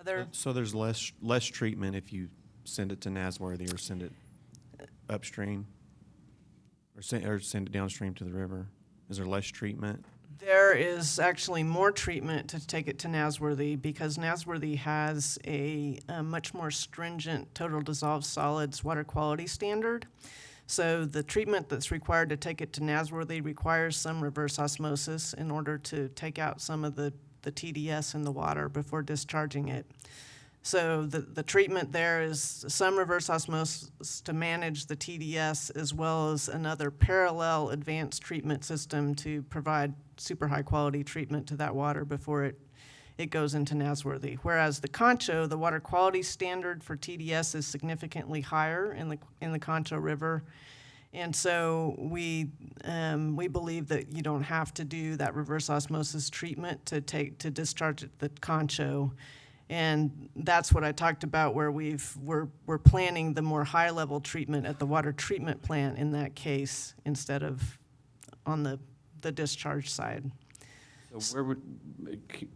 Okay. So there's less treatment if you send it to Nasworthy or send it upstream or send it downstream to the river. Is there less treatment? There is actually more treatment to take it to Nasworthy because Nasworthy has a much more stringent total dissolved solids water quality standard. So the treatment that's required to take it to Nasworthy requires some reverse osmosis in order to take out some of the TDS in the water before discharging it. So the treatment there is some reverse osmosis to manage the TDS as well as another parallel advanced treatment system to provide super high quality treatment to that water before it goes into Nasworthy. Whereas the Concho, the water quality standard for TDS is significantly higher in the Concho River. And so we believe that you don't have to do that reverse osmosis treatment to discharge the Concho. And that's what I talked about where we're planning the more high-level treatment at the water treatment plant in that case instead of on the discharge side. So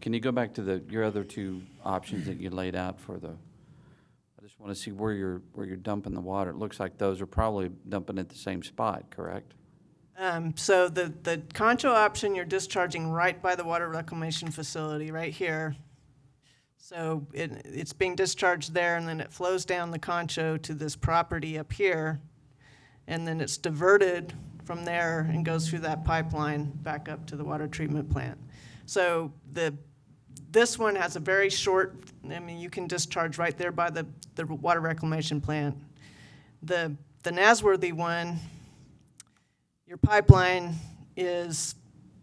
can you go back to your other two options that you laid out for I just want to see where you're dumping the water. It looks like those are probably dumping at the same spot, correct? So the Concho option, you're discharging right by the water reclamation facility right here. So it's being discharged there, and then it flows down the Concho to this property up here, and then it's diverted from there and goes through that pipeline back up to the water treatment plant. So this one has a very short, you can discharge right there by the water reclamation plant. The Nasworthy one, your pipeline is,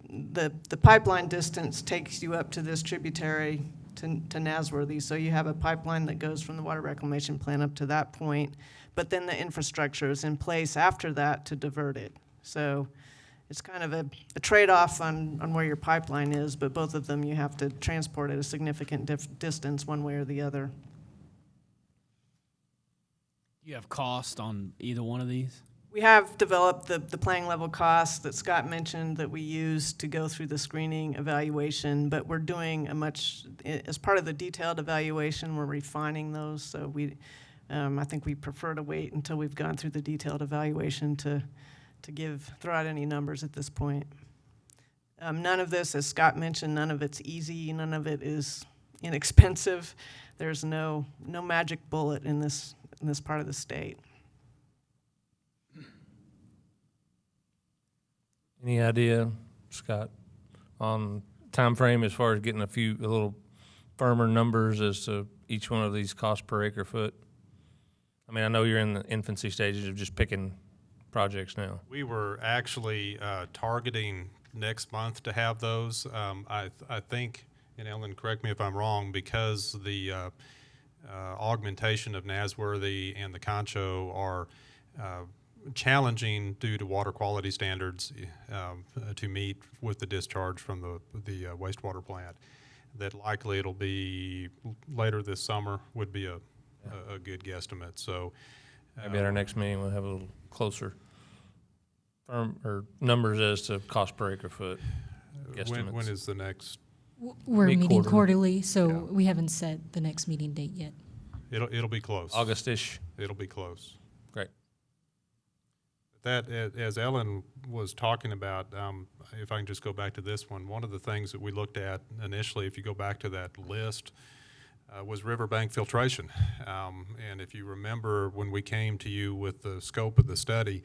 the pipeline distance takes you up to this tributary to Nasworthy. So you have a pipeline that goes from the water reclamation plant up to that point, but then the infrastructure is in place after that to divert it. So it's kind of a trade-off on where your pipeline is, but both of them you have to transport at a significant distance one way or the other. Do you have cost on either one of these? We have developed the playing level costs that Scott mentioned that we use to go through the screening evaluation, but we're doing as part of the detailed evaluation, we're refining those. So I think we prefer to wait until we've gone through the detailed evaluation to throw out any numbers at this point. None of this, as Scott mentioned, none of it's easy, none of it is inexpensive. There's no magic bullet in this part of the state. Any idea Scott, on time frame as far as getting a little firmer numbers as to each one of these costs per acre foot? I mean, I know you're in the infancy stages of just picking projects now. We were actually targeting next month to have those. I think, and Ellen, correct me if I'm wrong, because the augmentation of Nasworthy and the Concho are challenging due to water quality standards to meet with the discharge from the wastewater plant, that likely it'll be later this summer would be a good guesstimate. So Maybe at our next meeting, we'll have a little closer firm or numbers as to cost per acre foot guesstimates. when is the next? We're Meet meeting quarterly. quarterly, so Yeah. we haven't set the next meeting date yet. It'll be close. August-ish. It'll be close. Great. That, as Ellen was talking about, if I can just go back to this one of the things that we looked at initially, if you go back to that list, was riverbank filtration. And if you remember when we came to you with the scope of the study,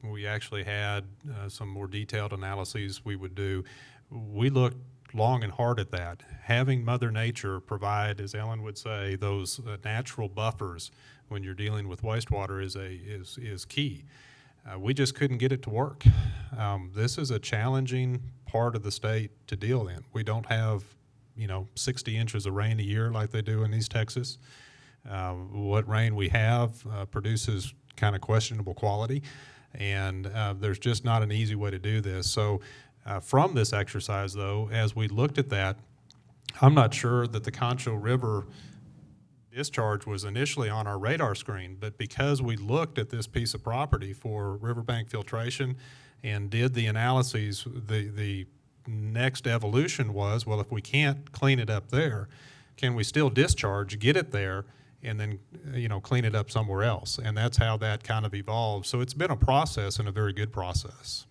we actually had some more detailed analyses we would do. We looked long and hard at that. Having Mother Nature provide, as Ellen would say, those natural buffers when you're dealing with wastewater is key. We just couldn't get it to work. This is a challenging part of the state to deal in. We don't have, 60 inches of rain a year like they do in East Texas. What rain we have produces kind of questionable quality, and there's just not an easy way to do this. So from this exercise, though, as we looked at that, I'm not sure that the Concho River discharge was initially on our radar screen, but because we looked at this piece of property for riverbank filtration and did the analyses, the next evolution was, well, if we can't clean it up there, can we still discharge, get it there, and then clean it up somewhere else? And that's how that kind of evolved. So it's been a process, and a very good process.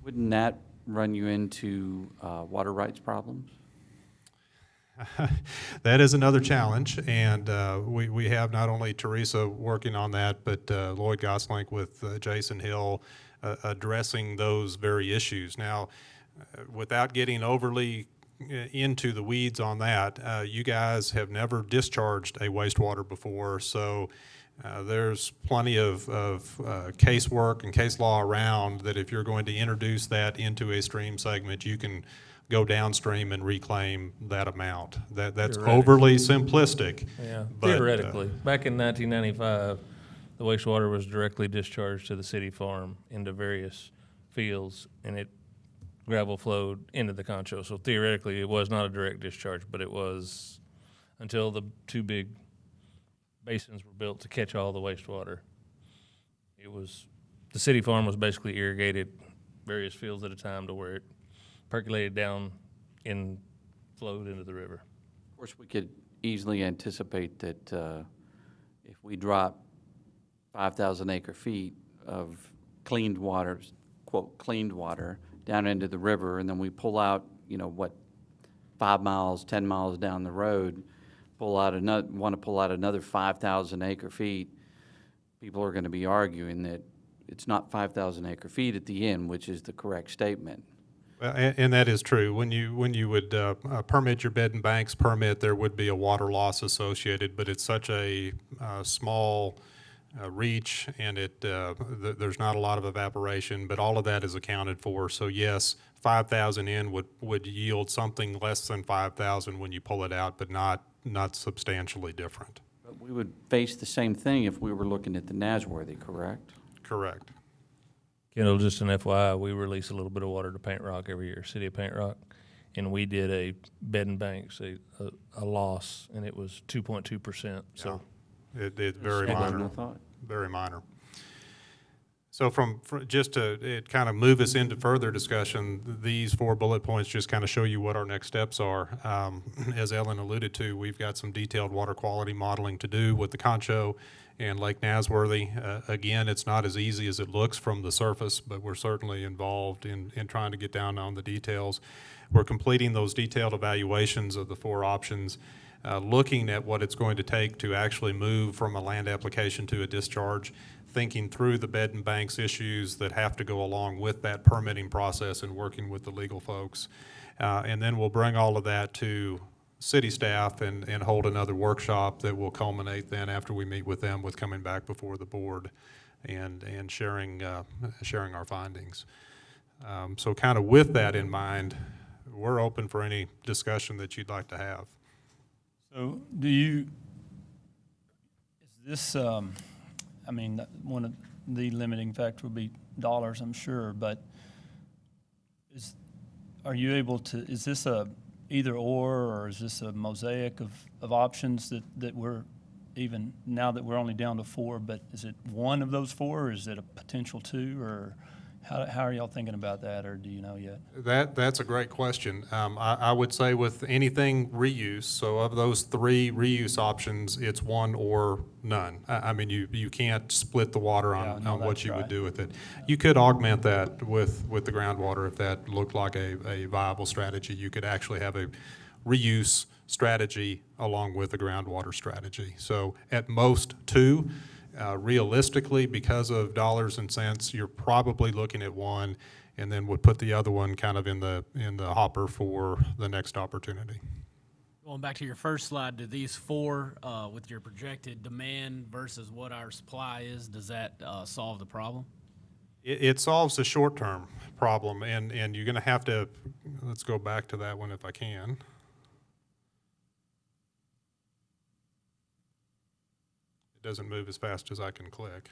Wouldn't that run you into water rights problems? That is another challenge, and we have not only Teresa working on that, but Lloyd Goslink with Jason Hill addressing those very issues. Now, without getting overly into the weeds on that, you guys have never discharged a wastewater before, so there's plenty of casework and case law around that if you're going to introduce that into a stream segment, you can go downstream and reclaim that amount. That's overly simplistic. Yeah, but, theoretically. Back in 1995, the wastewater was directly discharged to the city farm into various fields, and it gravel flowed into the Concho. So theoretically, it was not a direct discharge, but it was until the two big basins were built to catch all the wastewater. The city farm was basically irrigated various fields at a time to where it percolated down and flowed into the river. Of course, we could easily anticipate that if we drop 5,000 acre feet of cleaned water, quote, cleaned water, down into the river, and then we pull out, 5 miles, 10 miles down the road, want to pull out another 5,000 acre feet, people are going to be arguing that it's not 5,000 acre feet at the end, which is the correct statement. And that is true. When you would permit your bed and banks permit, there would be a water loss associated, but it's such a small reach, and there's not a lot of evaporation, but all of that is accounted for. So yes, 5,000 in would yield something less than 5,000 when you pull it out, but not substantially different. But we would face the same thing if we were looking at the Nasworthy, correct? Correct. Kendall, just an FYI, we release a little bit of water to Paint Rock every year, City of Paint Rock, and we did a bed and banks, a loss, and it was 2.2%. So it's very minor. Very minor. So from just to kind of move us into further discussion, these 4 bullet points just kind of show you what our next steps are. As Ellen alluded to, we've got some detailed water quality modeling to do with the Concho and Lake Nasworthy. Again, it's not as easy as it looks from the surface, but we're certainly involved in trying to get down on the details. We're completing those detailed evaluations of the 4 options, looking at what it's going to take to actually move from a land application to a discharge. thinking through the bed and banks issues that have to go along with that permitting process and working with the legal folks. And then we'll bring all of that to city staff and hold another workshop that will culminate then after we meet with them with coming back before the board and sharing our findings. So kind of with that in mind, we're open for any discussion that you'd like to have. So is this, I mean, one of the limiting factor would be dollars, I'm sure, but are you able to, is this a either or is this a mosaic of options that we're, even now that we're only down to 4, but is it one of those 4, or is it a potential 2, or how are y'all thinking about that, or do you know yet? That's a great question. I would say with anything reuse, so of those 3 reuse options, it's one or none. I mean, you can't split the water on what you would do with it. You could augment that with the groundwater if that looked like a viable strategy. You could actually have a reuse strategy along with a groundwater strategy. So at most 2. Realistically, because of dollars and cents, you're probably looking at 1, and then would put the other one kind of in the hopper for the next opportunity. Going back to your first slide, do these 4, with your projected demand versus what our supply is, does that solve the problem? It solves the short-term problem, and you're going to have to, let's go back to that one if I can. It doesn't move as fast as I can click.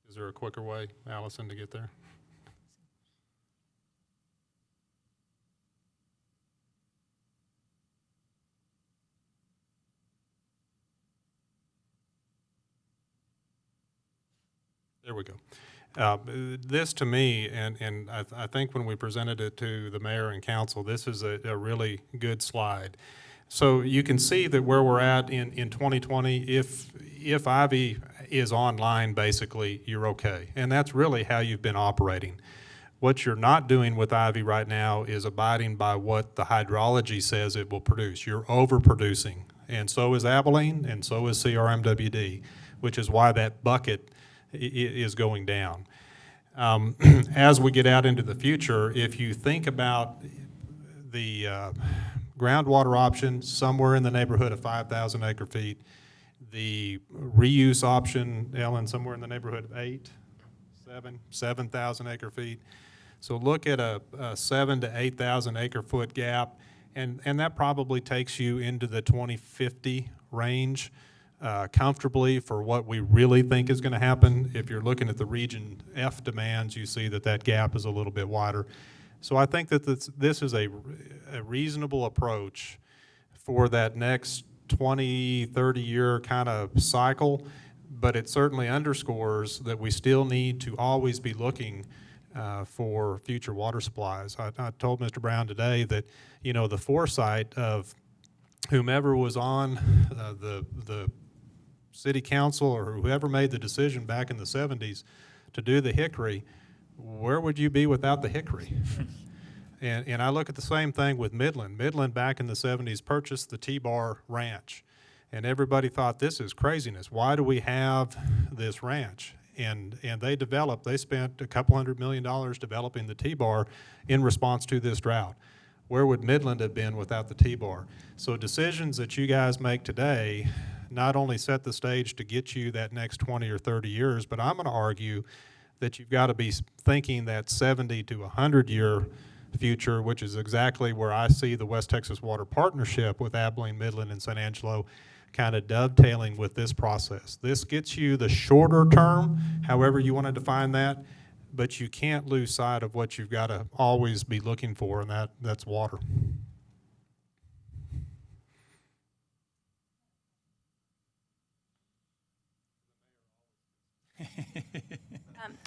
Is there a quicker way, Allison, to get there? There we go. This to me, and I think when we presented it to the mayor and council, this is a really good slide. So you can see that where we're at in 2020, if Ivy is online, basically, you're okay. And that's really how you've been operating. What you're not doing with Ivy right now is abiding by what the hydrology says it will produce. You're overproducing, and so is Abilene, and so is CRMWD, which is why that bucket is going down. As we get out into the future, if you think about the groundwater option, somewhere in the neighborhood of 5,000 acre feet, the reuse option, Ellen, somewhere in the neighborhood of 7,000 acre feet. So look at a 7,000 to 8,000 acre foot gap, and that probably takes you into the 2050 range. Comfortably for what we really think is going to happen. If you're looking at the region F demands, you see that gap is a little bit wider. So I think that this is a reasonable approach for that next 20, 30 year kind of cycle, but it certainly underscores that we still need to always be looking for future water supplies. I told Mr. Brown today that, you know, the foresight of whomever was on the city council or whoever made the decision back in the 70s to do the Hickory, where would you be without the Hickory? And I look at the same thing with Midland. Midland back in the 70s purchased the T-Bar Ranch, and everybody thought this is craziness. Why do we have this ranch? And they spent a couple $100 million developing the T-Bar in response to this drought. Where would Midland have been without the T-Bar? So decisions that you guys make today not only set the stage to get you that next 20 or 30 years, but I'm going to argue that you've got to be thinking that 70 to 100 year future, which is exactly where I see the West Texas Water Partnership with Abilene, Midland, and San Angelo kind of dovetailing with this process. This gets you the shorter term, however you want to define that, but you can't lose sight of what you've got to always be looking for, and that's water.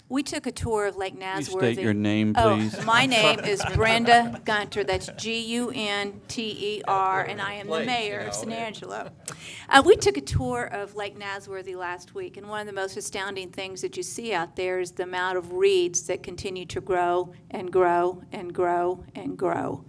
We took a tour of Lake Please Nazworthy. state your name, please. Oh, my name is Brenda Gunter. That's Gunter, and I am the mayor of San Angelo. We took a tour of Lake Nazworthy last week, and one of the most astounding things that you see out there is the amount of reeds that continue to grow and grow and grow and grow.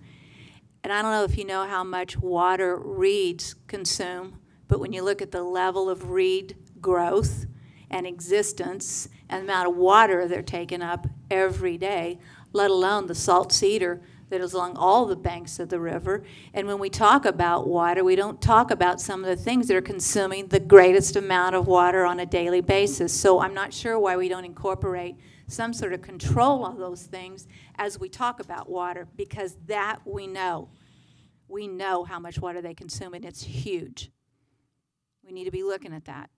And I don't know if you know how much water reeds consume, but when you look at the level of reed growth and existence and the amount of water they're taking up every day, let alone the salt cedar that is along all the banks of the river. And when we talk about water, we don't talk about some of the things that are consuming the greatest amount of water on a daily basis. So I'm not sure why we don't incorporate some sort of control of those things as we talk about water, because that we know. We know how much water they consume, and it's huge. We need to be looking at that.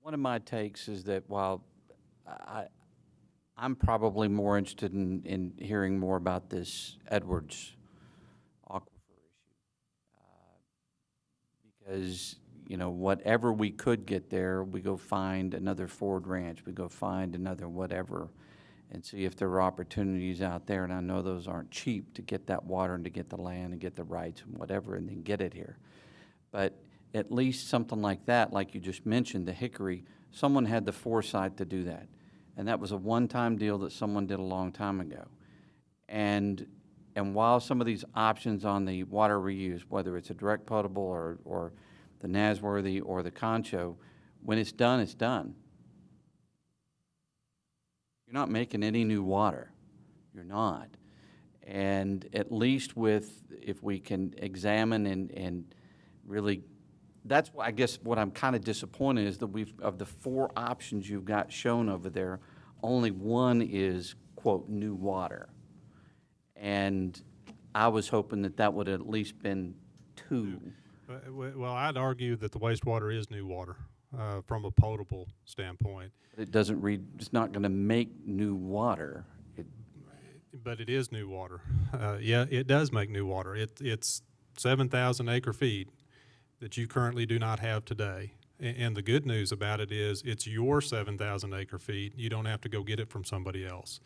One of my takes is that while I'm probably more interested in hearing more about this Edwards aquifer issue. Because, you know, whatever we could get there, we go find another Ford Ranch, we go find another whatever, and see if there are opportunities out there. And I know those aren't cheap to get that water and to get the land and get the rights and whatever and then get it here. But at least something like that, like you just mentioned, the Hickory, someone had the foresight to do that. And that was a one-time deal that someone did a long time ago. And while some of these options on the water reuse, whether it's a direct potable or the Nasworthy or the Concho, when it's done, it's done. You're not making any new water. You're not. And at least if we can examine and really, that's why I guess what I'm kind of disappointed is that of the 4 options you've got shown over there, only one is, quote, new water. And I was hoping that would have at least been 2. Well, I'd argue that the wastewater is new water from a potable standpoint. But it doesn't read, it's not going to make new water. But it is new water. Yeah, it does make new water. It's 7,000 acre feet that you currently do not have today. And the good news about it is it's your 7,000 acre feet. You don't have to go get it from somebody else.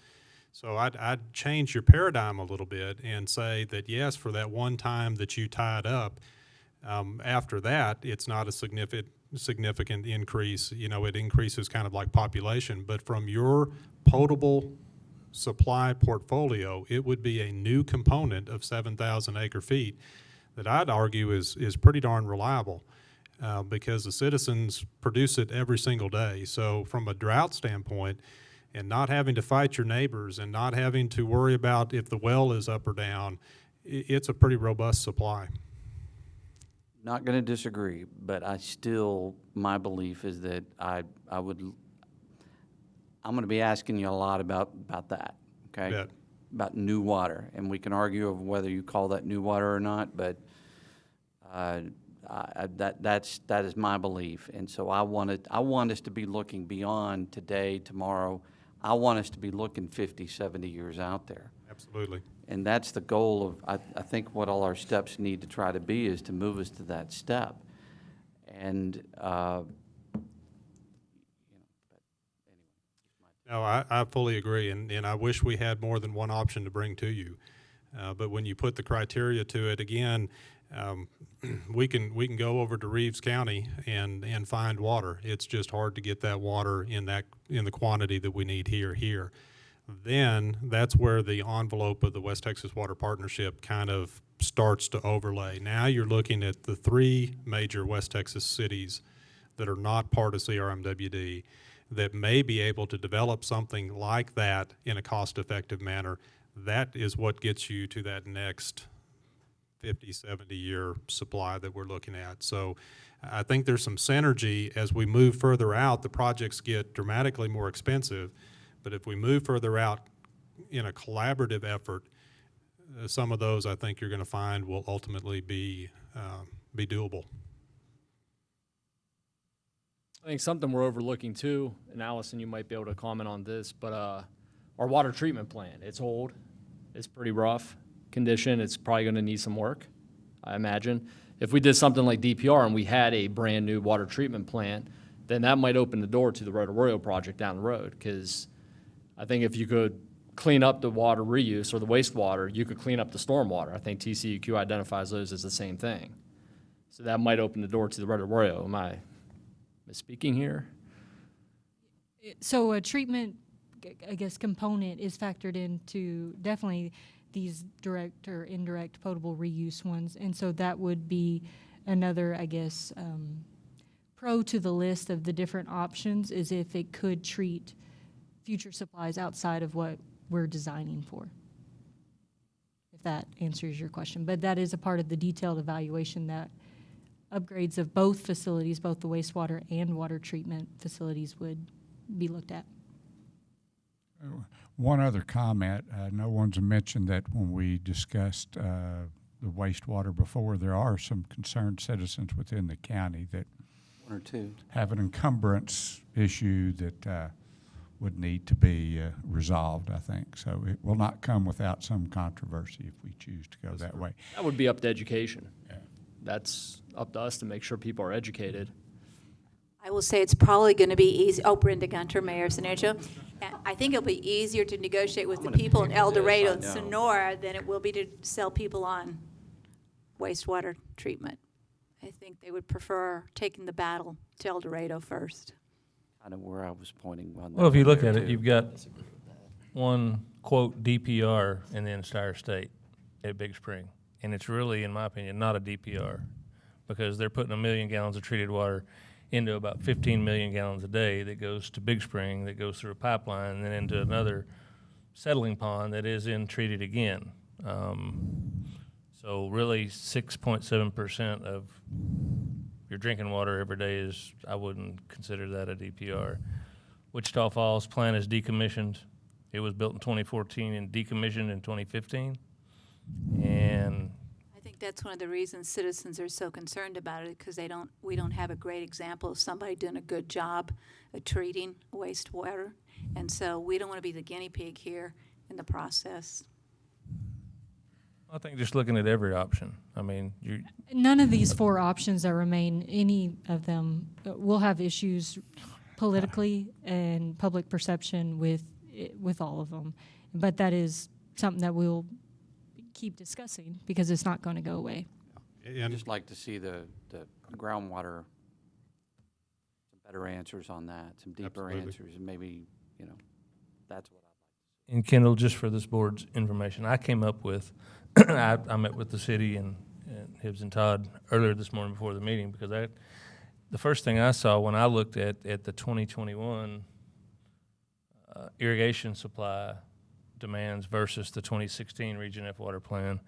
So I'd change your paradigm a little bit and say that, yes, for that one time that you tied up, after that, it's not a significant increase. You know, it increases kind of like population. But from your potable supply portfolio, it would be a new component of 7,000 acre feet that I'd argue is pretty darn reliable because the citizens produce it every single day. So from a drought standpoint, and not having to fight your neighbors and not having to worry about if the well is up or down, it's a pretty robust supply. Not going to disagree, but my belief is that I'm going to be asking you a lot about that, okay? Bet. About new water, and we can argue over whether you call that new water or not, but that is my belief, and so I want us to be looking beyond today, tomorrow. I want us to be looking 50, 70 years out there. Absolutely. And that's the goal of, I think what all our steps need to try to be is to move us to that step. And, No, I fully agree, and I wish we had more than one option to bring to you. But when you put the criteria to it, again, we can go over to Reeves County and find water. It's just hard to get that water in the quantity that we need here. Then that's where the envelope of the West Texas Water Partnership kind of starts to overlay. Now you're looking at the 3 major West Texas cities that are not part of CRMWD that may be able to develop something like that in a cost-effective manner. That is what gets you to that next 50, 70-year supply that we're looking at. So I think there's some synergy as we move further out. The projects get dramatically more expensive, but if we move further out in a collaborative effort, some of those I think you're going to find will ultimately be doable. I think something we're overlooking too, and Allison, you might be able to comment on this, but our water treatment plant, it's old, it's pretty rough condition, it's probably going to need some work, I imagine. If we did something like DPR and we had a brand new water treatment plant, then that might open the door to the Roto-Royo project down the road, because I think if you could clean up the water reuse or the wastewater, you could clean up the stormwater. I think TCEQ identifies those as the same thing. So that might open the door to the Roto-Royo. Am I misspeaking here? So a treatment I guess, component is factored into definitely these direct or indirect potable reuse ones. And so that would be another, I guess, pro to the list of the different options is if it could treat future supplies outside of what we're designing for. If that answers your question. But that is a part of the detailed evaluation that upgrades of both facilities, both the wastewater and water treatment facilities, would be looked at. One other comment, no one's mentioned that when we discussed the wastewater before, there are some concerned citizens within the county that One or two. have an encumbrance issue that would need to be resolved, I think. So it will not come without some controversy if we choose to go that way. That would be up to education. That's up to us to make sure people are educated. I will say it's probably going to be easy. Oh, Brenda Gunter, Mayor of San Angelo. I think it'll be easier to negotiate with the people in El Dorado and Sonora than it will be to sell people on wastewater treatment. I think they would prefer taking the battle to El Dorado first. Kind of where I was pointing on that. Well, if you one look there, at it, too. you've got one, quote, DPR in the entire state at Big Spring. And it's really, in my opinion, not a DPR because they're putting 1 million gallons of treated water into about 15 million gallons a day that goes to Big Spring, that goes through a pipeline, and then into another settling pond that is then treated again. So really 6.7% of your drinking water every day is, I wouldn't consider that a DPR. Wichita Falls plant is decommissioned. It was built in 2014 and decommissioned in 2015. And I think that's one of the reasons citizens are so concerned about it because we don't have a great example of somebody doing a good job of treating wastewater. And so we don't want to be the guinea pig here in the process. I think just looking at every option, I mean, None of these four options that remain, any of them will have issues politically and public perception with all of them. But that is something that we'll keep discussing because it's not going to go away. I'd just like to see the groundwater, some better answers on that, some deeper answers, and maybe, that's what I'd like to see. and Kendall, just for this board's information, I came up with, I met with the city and Hibbs and Todd earlier this morning before the meeting because the first thing I saw when I looked at the 2021 irrigation supply demands versus the 2016 Region F water plan,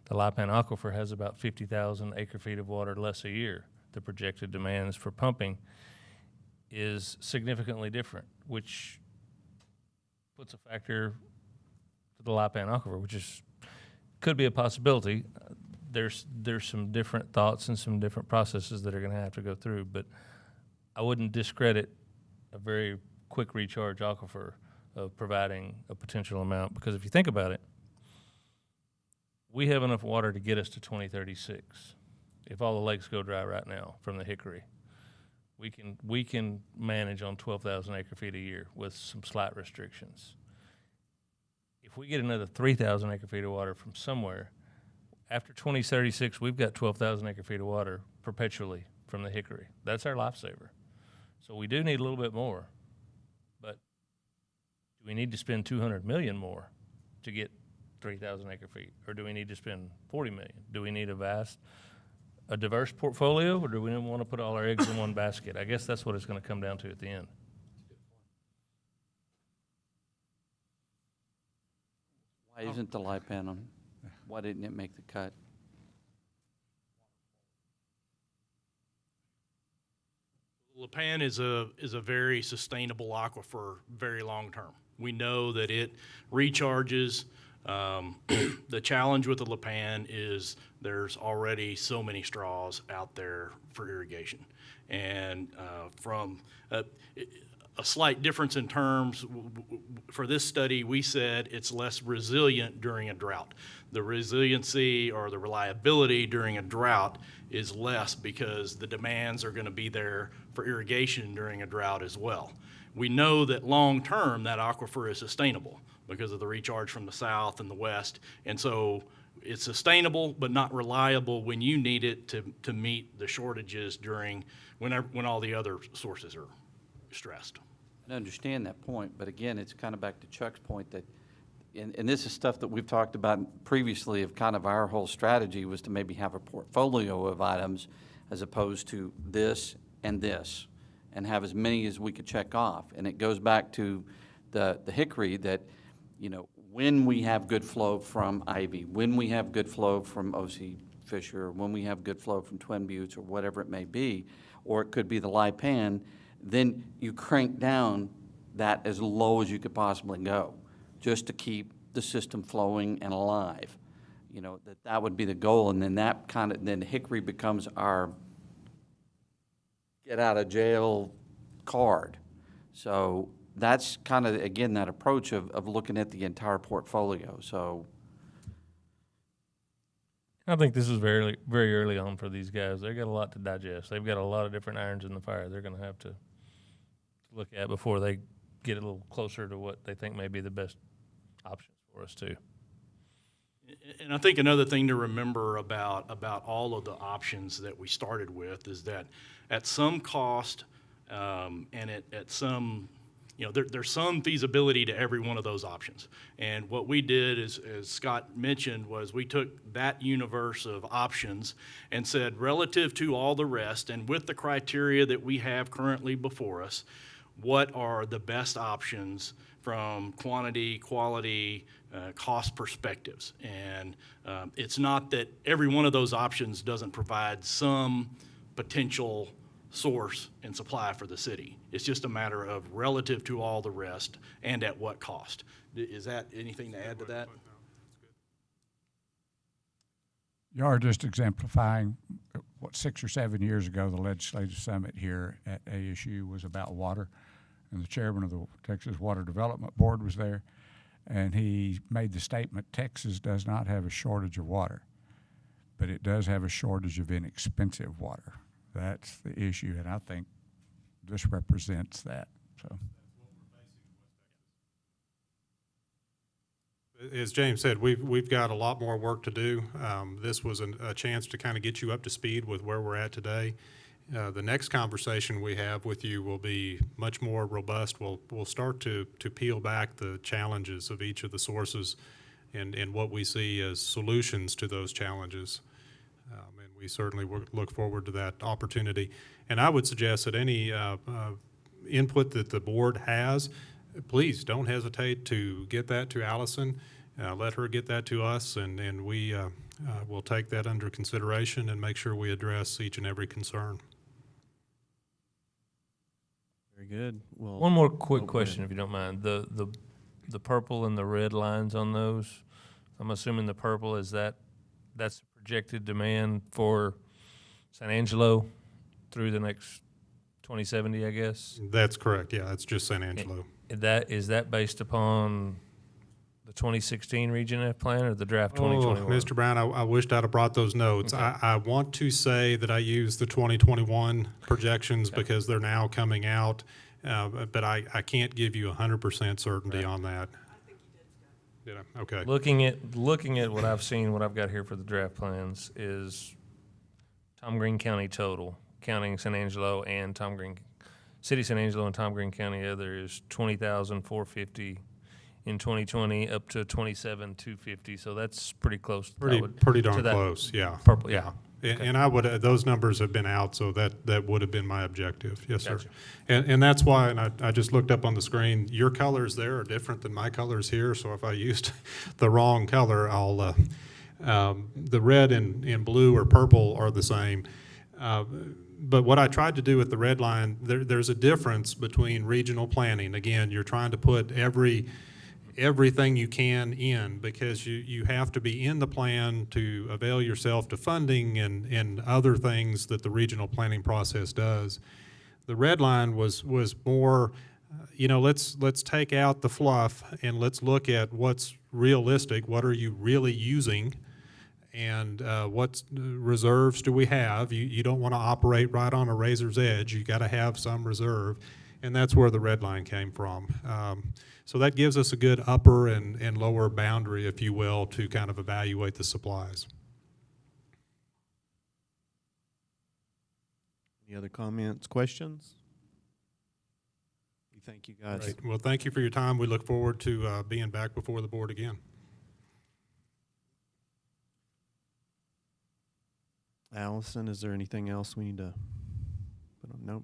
the Lipan Aquifer has about 50,000 acre-feet of water less a year. The projected demands for pumping is significantly different, which puts a factor to the Lipan Aquifer, which could be a possibility. There's some different thoughts and some different processes that are going to have to go through, but I wouldn't discredit a very quick recharge aquifer of providing a potential amount, because if you think about it, we have enough water to get us to 2036. If all the lakes go dry right now from the Hickory, we can manage on 12,000 acre-feet a year with some slight restrictions. If we get another 3,000 acre-feet of water from somewhere, after 2036, we've got 12,000 acre-feet of water perpetually from the Hickory. That's our lifesaver. So we do need a little bit more, but do we need to spend 200 million more to get 3,000 acre-feet, or do we need to spend 40 million? Do we need a diverse portfolio, or do we want to put all our eggs in one basket? I guess that's what it's going to come down to at the end. Why isn't the Lipan on? Why didn't it make the cut? Lipan is a very sustainable aquifer, very long term. We know that it recharges. The challenge with the Lipan is there's already so many straws out there for irrigation, and from a slight difference in terms, for this study, we said it's less resilient during a drought. The resiliency or the reliability during a drought is less because the demands are going to be there for irrigation during a drought as well. We know that long-term that aquifer is sustainable because of the recharge from the south and the west, and so it's sustainable but not reliable when you need it to meet the shortages during when all the other sources are stressed. I understand that point, but again, it's kind of back to Chuck's point that, and this is stuff that we've talked about previously of kind of our whole strategy was to maybe have a portfolio of items as opposed to this, and have as many as we could check off. And it goes back to the Hickory that, you know, when we have good flow from Ivy, when we have good flow from O.C. Fisher, when we have good flow from Twin Buttes or whatever it may be, or it could be the Lipan, then you crank down that as low as you could possibly go, just to keep the system flowing and alive. You know, that would be the goal, and then that kind of, then Hickory becomes our get out of jail card. So that's kind of, again, that approach of looking at the entire portfolio. So I think this is very, very early on for these guys. They've got a lot to digest. They've got a lot of different irons in the fire they're going to have to look at before they get a little closer to what they think may be the best options for us too. And I think another thing to remember about all of the options that we started with is that at some cost and at some, you know, there's some feasibility to every one of those options. And what we did is, as Scott mentioned, was we took that universe of options and said, relative to all the rest and with the criteria that we have currently before us, what are the best options from quantity, quality, cost perspectives. And it's not that every one of those options doesn't provide some potential source and supply for the city. It's just a matter of relative to all the rest and at what cost. Is that anything to add to that? You are just exemplifying what 6 or 7 years ago, the legislative summit here at ASU was about water. And the chairman of the Texas Water Development Board was there. And he made the statement, Texas does not have a shortage of water, but it does have a shortage of inexpensive water. That's the issue, and I think this represents that. So, as James said, we've got a lot more work to do. This was a chance to kind of get you up to speed with where we're at today. The next conversation we have with you will be much more robust. We'll start to peel back the challenges of each of the sources and what we see as solutions to those challenges. And we certainly look forward to that opportunity. And I would suggest that any input that the board has, please don't hesitate to get that to Allison. Let her get that to us, and we will take that under consideration and make sure we address each and every concern. Very good. Well, One more quick question, if you don't mind. The purple and the red lines on those, I'm assuming the purple is that's the projected demand for San Angelo through the next 2070, I guess? That's correct. Yeah, it's just San Angelo. Is that based upon the 2016 Region F plan or the draft 2021? Mr. Brown, I wished I'd have brought those notes. Okay. I want to say that I used the 2021 projections because they're now coming out, but I can't give you 100% certainty on that. Did I? Okay. Looking at what I've seen, what I've got here for the draft plans is Tom Green County total, counting San Angelo and Tom Green, City San Angelo and Tom Green County together is 20,450 in 2020 up to 27,250. So that's pretty close. Pretty darn close. Yeah. Purple. Yeah. Okay. And I would, those numbers have been out, so that would have been my objective. Yes, Gotcha. sir. And that's why, and I just looked up on the screen, your colors there are different than my colors here, so if I used the wrong color, I'll, the red and blue or purple are the same. But what I tried to do with the red line, there's a difference between regional planning. Again, you're trying to put everything you can in because you have to be in the plan to avail yourself to funding and other things that the regional planning process does. The red line was more, let's take out the fluff and let's look at what's realistic. What are you really using? And what reserves do we have? You don't want to operate right on a razor's edge. You got to have some reserve. And that's where the red line came from. So that gives us a good upper and lower boundary, if you will, to kind of evaluate the supplies. Any other comments, questions? Thank you, guys. Great. Well, thank you for your time. We look forward to being back before the board again. Allison, is there anything else we need to put on? Nope.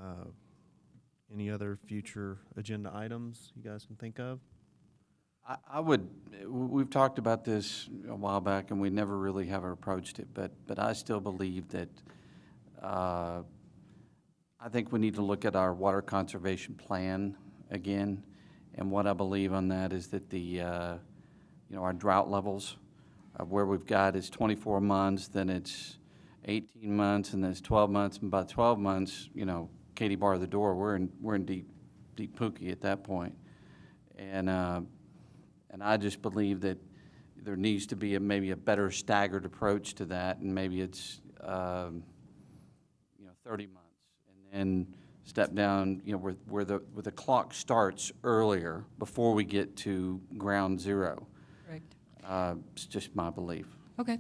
All right. Any other future agenda items you guys can think of? I would, we've talked about this a while back, and we never really have approached it, but I still believe that, I think we need to look at our water conservation plan again, and what I believe on that is that our drought levels of where we've got is 24 months, then it's 18 months, and then it's 12 months, and by 12 months, Katie bar the door, we're in deep pookie at that point. And I just believe that there needs to be maybe a better staggered approach to that, and maybe it's 30 months, and then step down, where the clock starts earlier before we get to ground zero. Correct. It's just my belief. Okay.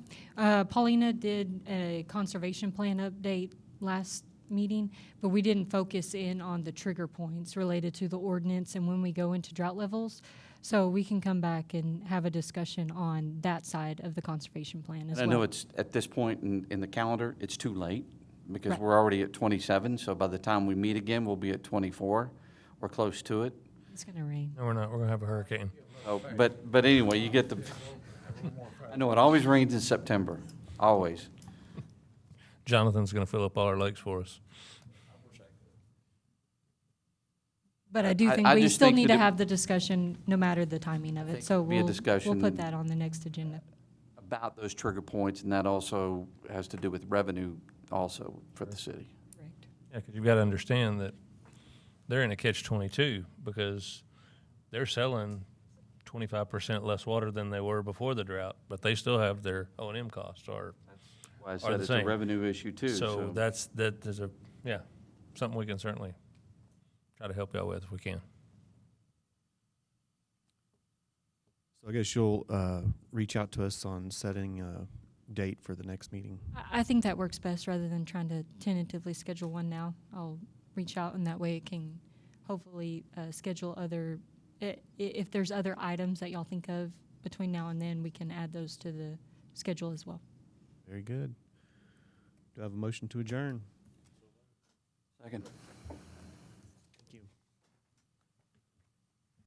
Paulina did a conservation plan update last meeting, but we didn't focus in on the trigger points related to the ordinance and when we go into drought levels. So we can come back and have a discussion on that side of the conservation plan as well. And I know it's, at this point in the calendar, it's too late, because Right. we're already at 27, so by the time we meet again, we'll be at 24, or close to it. It's going to rain. No, we're not. We're gonna have a hurricane. So, but anyway, you get the, I know it always rains in September, always. Jonathan's gonna fill up all our lakes for us. But I do think I we just still think need that to it- have the discussion no matter the timing of it. So be a we'll discussion put that on the next agenda. About those trigger points, and that also has to do with revenue also for the city. Correct. Yeah, because you've got to understand that they're in a catch-22 because they're selling 25% less water than they were before the drought, but they still have their O&M costs are Why I are said the it's a same. revenue issue too, So that is something we can certainly try to help y'all with if we can. So I guess you'll reach out to us on setting a date for the next meeting. I think that works best rather than trying to tentatively schedule one now. I'll reach out, and that way it can hopefully schedule other, if there's other items that y'all think of between now and then, we can add those to the schedule as well. Very good. Do I have a motion to adjourn? Second.